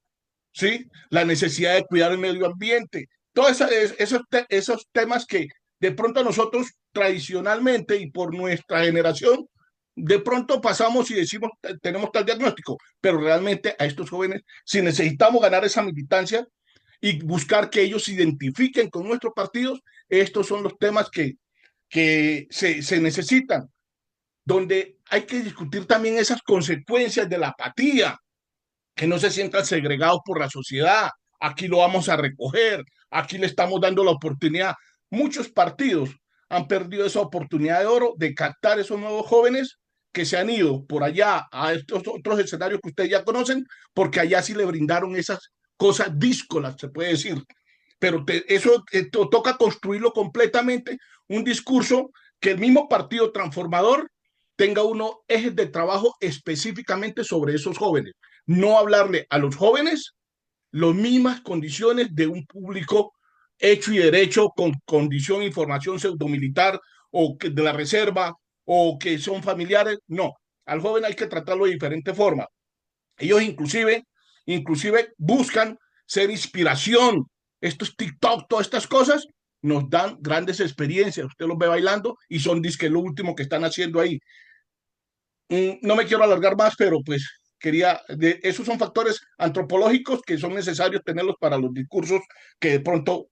¿sí? La necesidad de cuidar el medio ambiente, todos esos temas que de pronto nosotros tradicionalmente y por nuestra generación de pronto pasamos y decimos, tenemos tal diagnóstico, pero realmente a estos jóvenes, si necesitamos ganar esa militancia y buscar que ellos se identifiquen con nuestros partidos, estos son los temas que se necesitan, donde hay que discutir también esas consecuencias de la apatía, que no se sientan segregados por la sociedad. Aquí lo vamos a recoger, aquí le estamos dando la oportunidad. Muchos partidos han perdido esa oportunidad de oro de captar esos nuevos jóvenes que se han ido por allá a estos otros escenarios que ustedes ya conocen, porque allá sí le brindaron esas cosas díscolas, se puede decir. Pero eso toca construirlo completamente, un discurso que el mismo partido transformador tenga unos ejes de trabajo específicamente sobre esos jóvenes. No hablarle a los jóvenes las mismas condiciones de un público hecho y derecho con condición, información pseudomilitar o de la reserva o que son familiares. No, al joven hay que tratarlo de diferente forma. Ellos inclusive buscan ser inspiración. Estos TikTok, todas estas cosas, nos dan grandes experiencias. Usted los ve bailando y son disque lo último que están haciendo ahí. No me quiero alargar más, pero pues esos son factores antropológicos que son necesarios tenerlos para los discursos que de pronto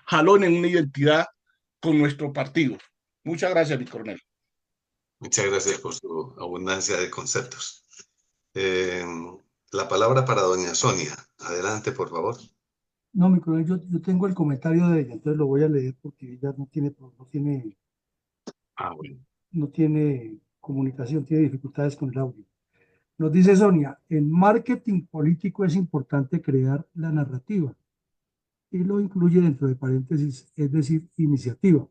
jalonen una identidad con nuestro partido. Muchas gracias, mi coronel. Muchas gracias por su abundancia de conceptos. La palabra para doña Sonia. Adelante, por favor. No, mi coronel, yo tengo el comentario de ella, entonces lo voy a leer porque ella no tiene comunicación, tiene dificultades con el audio. Nos dice Sonia, en marketing político es importante crear la narrativa y lo incluye dentro de paréntesis, es decir, iniciativa.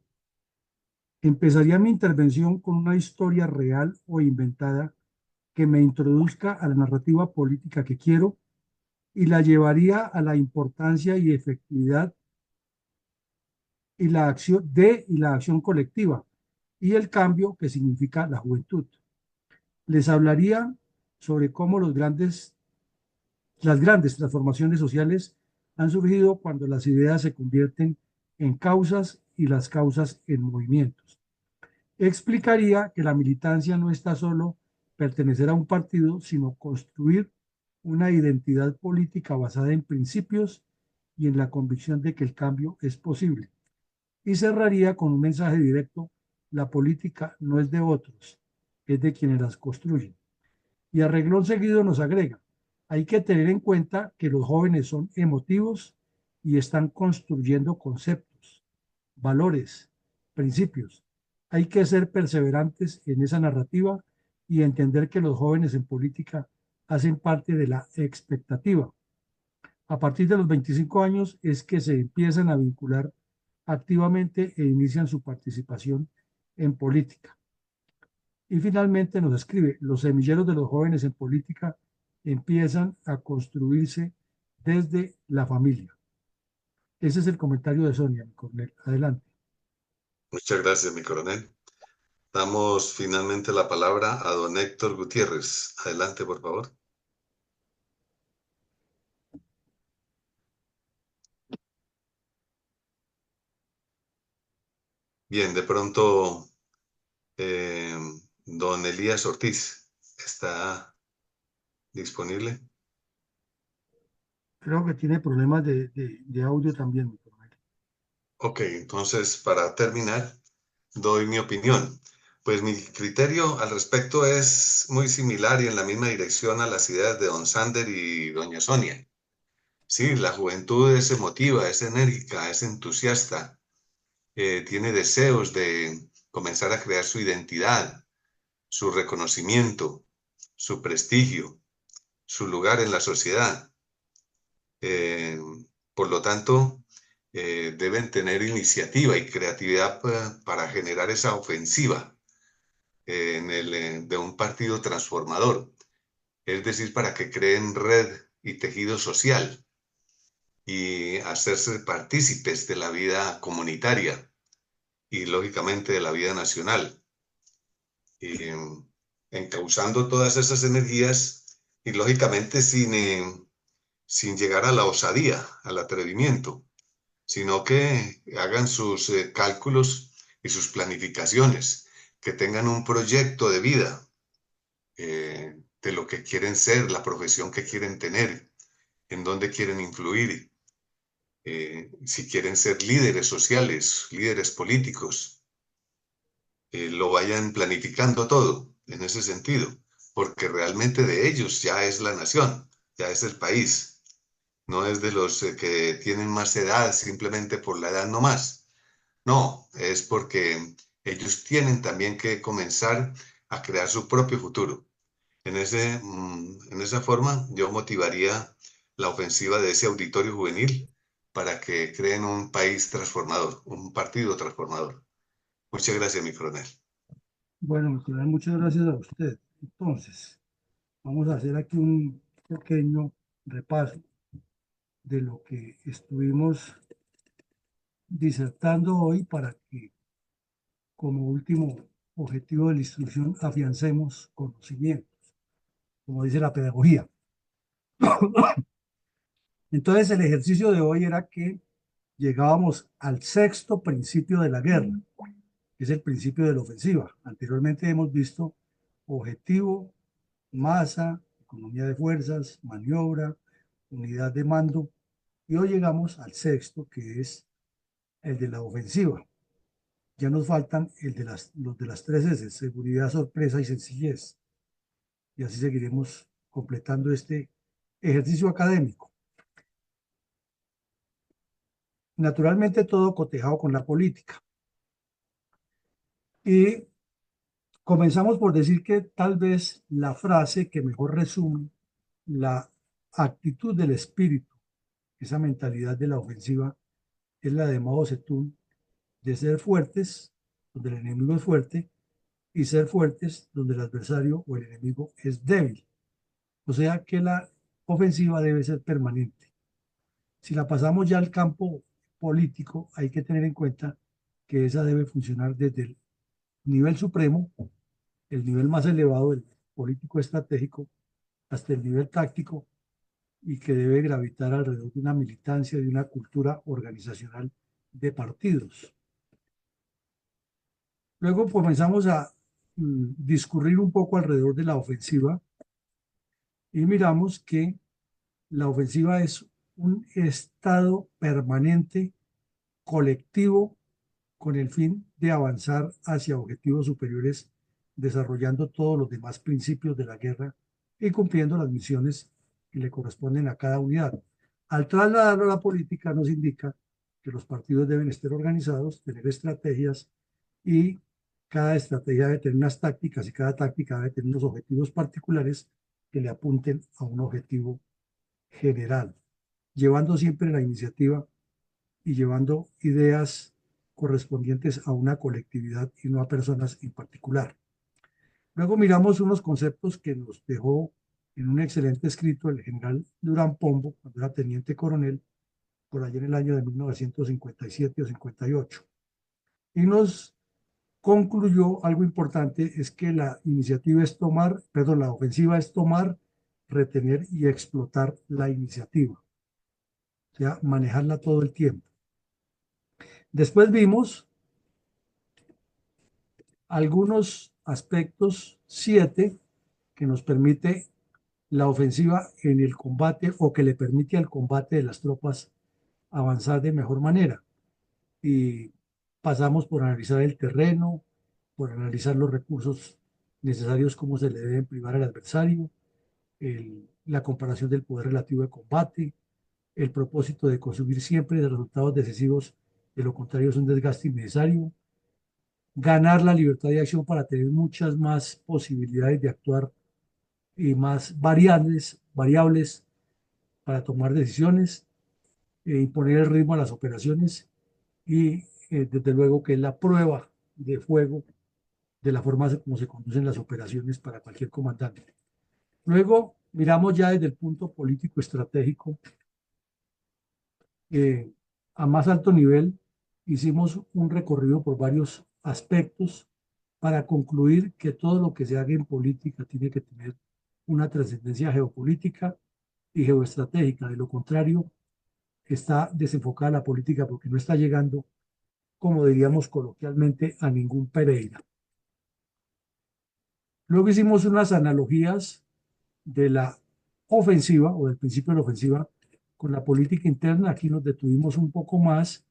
Empezaría mi intervención con una historia real o inventada que me introduzca a la narrativa política que quiero y la llevaría a la importancia y efectividad y la acción colectiva y el cambio que significa la juventud. Les hablaría sobre cómo las grandes transformaciones sociales han surgido cuando las ideas se convierten en causas y las causas en movimientos. Explicaría que la militancia no está solo pertenecer a un partido, sino construir una identidad política basada en principios y en la convicción de que el cambio es posible. Y cerraría con un mensaje directo: la política no es de otros, es de quienes las construyen. Y a renglón seguido nos agrega: hay que tener en cuenta que los jóvenes son emotivos y están construyendo conceptos, valores, principios. Hay que ser perseverantes en esa narrativa y entender que los jóvenes en política hacen parte de la expectativa. A partir de los 25 años es que se empiezan a vincular activamente e inician su participación en política. Y finalmente nos escribe: los semilleros de los jóvenes en política empiezan a construirse desde la familia. Ese es el comentario de Sonia, mi coronel. Adelante. Muchas gracias, mi coronel. Damos finalmente la palabra a don Héctor Gutiérrez. Adelante, por favor. Bien, de pronto, don Elías Ortiz, ¿está disponible? Creo que tiene problemas de audio también, mi coronel. Ok, entonces, para terminar, doy mi opinión. Pues mi criterio al respecto es muy similar y en la misma dirección a las ideas de don Sander y doña Sonia. Sí, la juventud es emotiva, es enérgica, es entusiasta, tiene deseos de comenzar a crear su identidad, su reconocimiento, su prestigio, su lugar en la sociedad. Por lo tanto, deben tener iniciativa y creatividad para generar esa ofensiva de un partido transformador, es decir, para que creen red y tejido social y hacerse partícipes de la vida comunitaria y lógicamente de la vida nacional, encauzando todas esas energías y lógicamente sin llegar a la osadía, al atrevimiento, sino que hagan sus cálculos y sus planificaciones, que tengan un proyecto de vida de lo que quieren ser, la profesión que quieren tener, en dónde quieren influir, si quieren ser líderes sociales, líderes políticos, lo vayan planificando todo en ese sentido, porque realmente de ellos ya es la nación, ya es el país, no es de los que tienen más edad simplemente por la edad no más. No, es porque ellos tienen también que comenzar a crear su propio futuro. En esa forma, yo motivaría la ofensiva de ese auditorio juvenil para que creen un país transformador, un partido transformador. Muchas gracias, mi coronel. Bueno, mi coronel, muchas gracias a usted. Entonces, vamos a hacer aquí un pequeño repaso de lo que estuvimos disertando hoy para que, como último objetivo de la instrucción, afiancemos conocimientos, como dice la pedagogía. Entonces, el ejercicio de hoy era que llegábamos al sexto principio de la guerra, que es el principio de la ofensiva. Anteriormente hemos visto objetivo, masa, economía de fuerzas, maniobra, unidad de mando, y hoy llegamos al sexto, que es el de la ofensiva. Ya nos faltan los de las tres S, seguridad, sorpresa y sencillez. Y así seguiremos completando este ejercicio académico. Naturalmente todo cotejado con la política. Y comenzamos por decir que tal vez la frase que mejor resume la actitud del espíritu, esa mentalidad de la ofensiva, es la de Mao Zedong, de ser fuertes donde el enemigo es fuerte y ser fuertes donde el adversario o el enemigo es débil. O sea que la ofensiva debe ser permanente. Si la pasamos ya al campo político, hay que tener en cuenta que esa debe funcionar desde el nivel supremo, el nivel más elevado, el político estratégico, hasta el nivel táctico, y que debe gravitar alrededor de una militancia, de una cultura organizacional de partidos. Luego comenzamos a discurrir un poco alrededor de la ofensiva y miramos que la ofensiva es un estado permanente, colectivo, con el fin de avanzar hacia objetivos superiores, desarrollando todos los demás principios de la guerra y cumpliendo las misiones que le corresponden a cada unidad. Al trasladarlo a la política nos indica que los partidos deben estar organizados, tener estrategias, y cada estrategia debe tener unas tácticas y cada táctica debe tener unos objetivos particulares que le apunten a un objetivo general, llevando siempre la iniciativa y llevando ideas correspondientes a una colectividad y no a personas en particular. Luego miramos unos conceptos que nos dejó en un excelente escrito el general Durán Pombo, cuando era teniente coronel, por allá en el año de 1957 o 58. Y nos concluyó algo importante, es que la iniciativa es tomar, perdón, la ofensiva es tomar, retener y explotar la iniciativa. O sea, manejarla todo el tiempo. Después vimos algunos aspectos, 7, que nos permite la ofensiva en el combate o que le permite al combate de las tropas avanzar de mejor manera. Y pasamos por analizar el terreno, por analizar los recursos necesarios, cómo se le deben privar al adversario, la comparación del poder relativo de combate, el propósito de conseguir siempre resultados decisivos, de lo contrario es un desgaste innecesario, ganar la libertad de acción para tener muchas más posibilidades de actuar y más variables para tomar decisiones, imponer el ritmo a las operaciones y desde luego que es la prueba de fuego de la forma como se conducen las operaciones para cualquier comandante. Luego miramos ya desde el punto político estratégico, a más alto nivel, hicimos un recorrido por varios aspectos para concluir que todo lo que se haga en política tiene que tener una trascendencia geopolítica y geoestratégica. De lo contrario, está desenfocada la política porque no está llegando, como diríamos coloquialmente, a ningún Pereira. Luego hicimos unas analogías de la ofensiva o del principio de la ofensiva con la política interna. Aquí nos detuvimos un poco más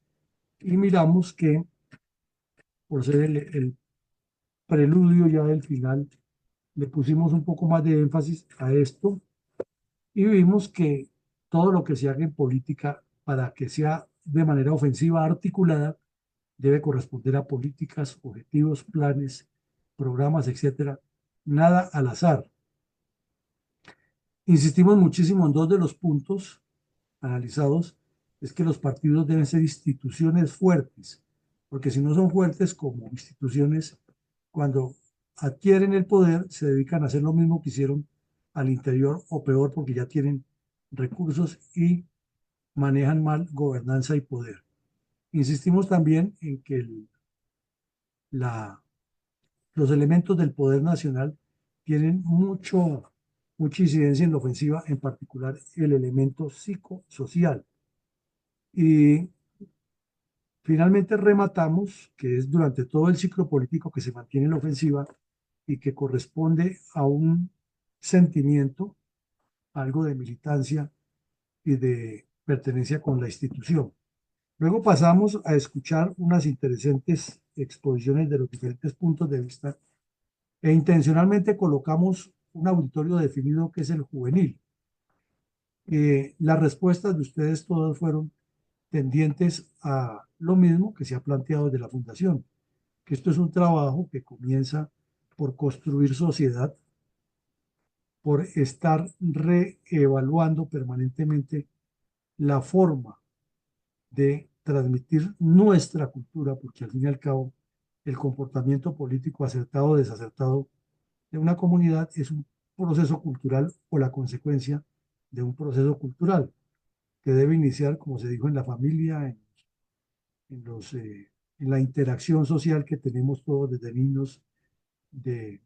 y miramos que, por ser el preludio ya del final, le pusimos un poco más de énfasis a esto y vimos que todo lo que se haga en política para que sea de manera ofensiva articulada debe corresponder a políticas, objetivos, planes, programas, etcétera. Nada al azar. Insistimos muchísimo en dos de los puntos analizados, es que los partidos deben ser instituciones fuertes, porque si no son fuertes como instituciones, cuando adquieren el poder, se dedican a hacer lo mismo que hicieron al interior o peor, porque ya tienen recursos y manejan mal gobernanza y poder. Insistimos también en que la, los elementos del poder nacional tienen mucha incidencia en la ofensiva, en particular el elemento psicosocial. Y finalmente rematamos que es durante todo el ciclo político que se mantiene la ofensiva y que corresponde a un sentimiento, algo de militancia y de pertenencia con la institución. Luego pasamos a escuchar unas interesantes exposiciones de los diferentes puntos de vista e intencionalmente colocamos un auditorio definido que es el juvenil. Las respuestas de ustedes todas fueron tendientes a lo mismo que se ha planteado desde la Fundación, que esto es un trabajo que comienza por construir sociedad, por estar reevaluando permanentemente la forma de transmitir nuestra cultura, porque al fin y al cabo el comportamiento político acertado o desacertado de una comunidad es un proceso cultural o la consecuencia de un proceso cultural que debe iniciar, como se dijo, en la familia, en los, en la interacción social que tenemos todos desde niños, de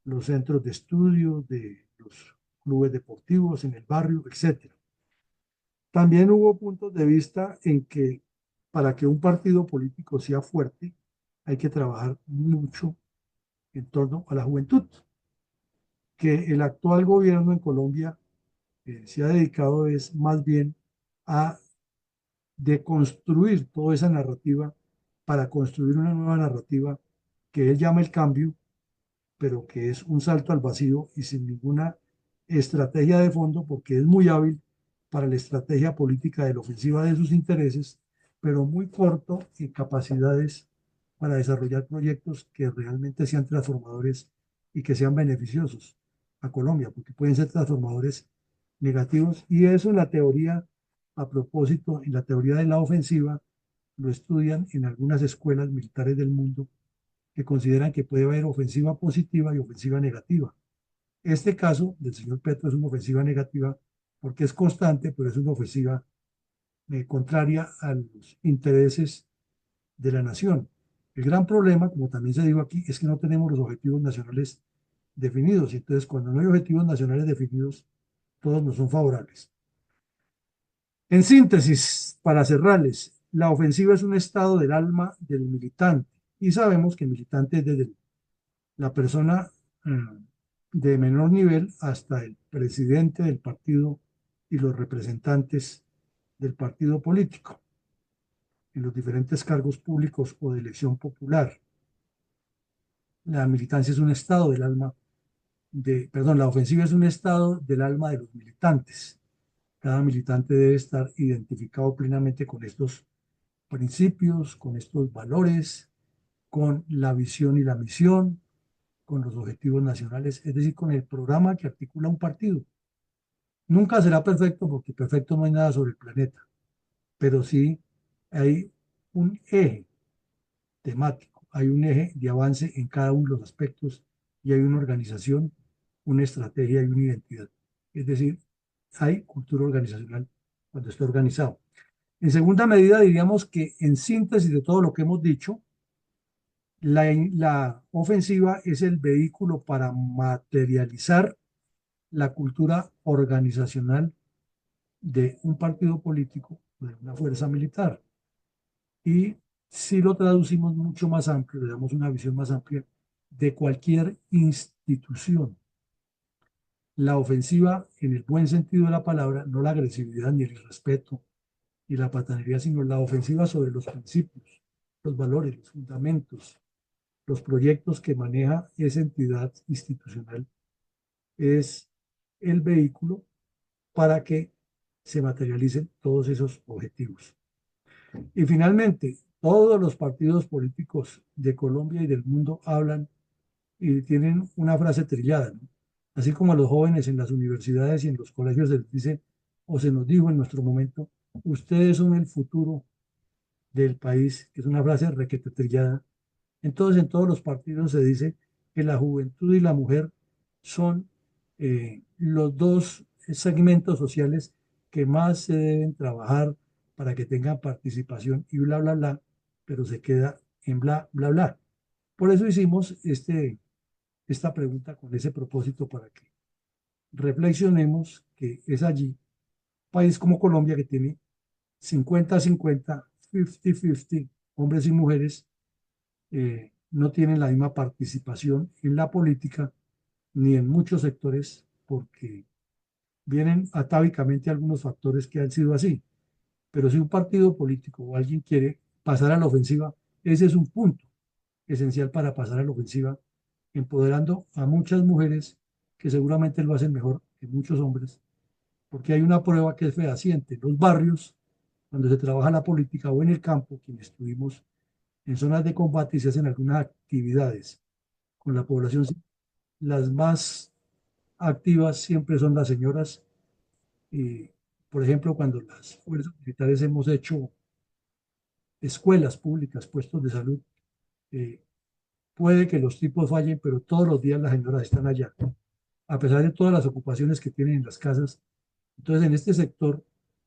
los centros de estudio, de los clubes deportivos, en el barrio, etcétera. También hubo puntos de vista en que para que un partido político sea fuerte, hay que trabajar mucho en torno a la juventud, que el actual gobierno en Colombia se ha dedicado es más bien a deconstruir toda esa narrativa para construir una nueva narrativa que él llama el cambio, pero que es un salto al vacío y sin ninguna estrategia de fondo, porque es muy hábil para la estrategia política de la ofensiva de sus intereses, pero muy corto en capacidades para desarrollar proyectos que realmente sean transformadores y que sean beneficiosos a Colombia, porque pueden ser transformadores negativos. Y eso en la teoría, a propósito, en la teoría de la ofensiva, lo estudian en algunas escuelas militares del mundo que consideran que puede haber ofensiva positiva y ofensiva negativa. Este caso del señor Petro es una ofensiva negativa porque es constante, pero es una ofensiva contraria a los intereses de la nación. El gran problema, como también se dijo aquí, es que no tenemos los objetivos nacionales definidos. Y entonces, cuando no hay objetivos nacionales definidos, todos nos son favorables. En síntesis, para cerrarles, la ofensiva es un estado del alma del militante. Y sabemos que el militante es desde la persona de menor nivel hasta el presidente del partido y los representantes del partido político en los diferentes cargos públicos o de elección popular. La militancia es un estado del alma la ofensiva es un estado del alma de los militantes. Cada militante debe estar identificado plenamente con estos principios, con estos valores, con la visión y la misión, con los objetivos nacionales, es decir, con el programa que articula un partido. Nunca será perfecto porque perfecto no hay nada sobre el planeta, pero sí hay un eje temático, hay un eje de avance en cada uno de los aspectos y hay una organización, una estrategia y una identidad. Es decir, hay cultura organizacional cuando está organizado. En segunda medida, diríamos que en síntesis de todo lo que hemos dicho, la ofensiva es el vehículo para materializar la cultura organizacional de un partido político, de una fuerza militar. Y si lo traducimos mucho más amplio, le damos una visión más amplia, de cualquier institución. La ofensiva, en el buen sentido de la palabra, no la agresividad ni el irrespeto ni la patanería, sino la ofensiva sobre los principios, los valores, los fundamentos, los proyectos que maneja esa entidad institucional, es el vehículo para que se materialicen todos esos objetivos. Y finalmente, todos los partidos políticos de Colombia y del mundo hablan y tienen una frase trillada, ¿no? Así como a los jóvenes en las universidades y en los colegios se les dice, o se nos dijo en nuestro momento, ustedes son el futuro del país, que es una frase requete trillada. Entonces, en todos los partidos se dice que la juventud y la mujer son los dos segmentos sociales que más se deben trabajar para que tengan participación y bla, bla, bla, pero se queda en bla, bla, bla. Por eso hicimos esta pregunta con ese propósito para que reflexionemos que es allí, país como Colombia que tiene 50-50, 50-50, hombres y mujeres, no tienen la misma participación en la política ni en muchos sectores porque vienen atávicamente algunos factores que han sido así. Pero si un partido político o alguien quiere pasar a la ofensiva, ese es un punto esencial para pasar a la ofensiva, empoderando a muchas mujeres que seguramente lo hacen mejor que muchos hombres, porque hay una prueba que es fehaciente. En los barrios, cuando se trabaja la política o en el campo, quienes estuvimos en zonas de combate y se hacen algunas actividades con la población, las más activas siempre son las señoras. Y, por ejemplo, cuando las fuerzas militares hemos hecho escuelas públicas, puestos de salud, eh, puede que los tipos fallen, pero todos los días las señoras están allá, a pesar de todas las ocupaciones que tienen en las casas. Entonces, en este sector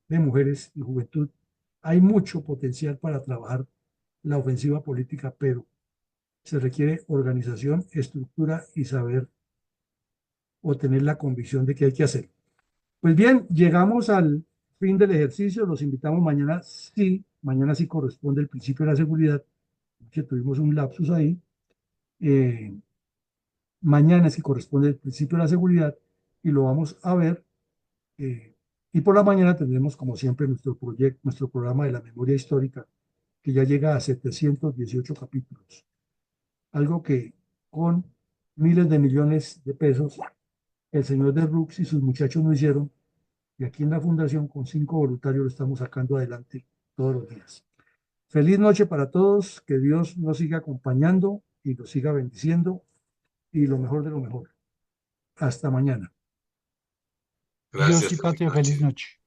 de mujeres y juventud hay mucho potencial para trabajar la ofensiva política, pero se requiere organización, estructura y saber o tener la convicción de que hay que hacer. Pues bien, llegamos al fin del ejercicio. Los invitamos mañana sí corresponde el principio de la seguridad, que tuvimos un lapsus ahí. Mañana sí corresponde el principio de la seguridad y lo vamos a ver. Y por la mañana tendremos, como siempre, nuestro programa de la memoria histórica, que ya llega a 718 capítulos. Algo que con miles de millones de pesos el señor de Rux y sus muchachos no hicieron. Y aquí en la fundación, con 5 voluntarios, lo estamos sacando adelante todos los días. Feliz noche para todos. Que Dios nos siga acompañando y nos siga bendiciendo. Y lo mejor de lo mejor. Hasta mañana. Gracias. Dios y patria, feliz noche.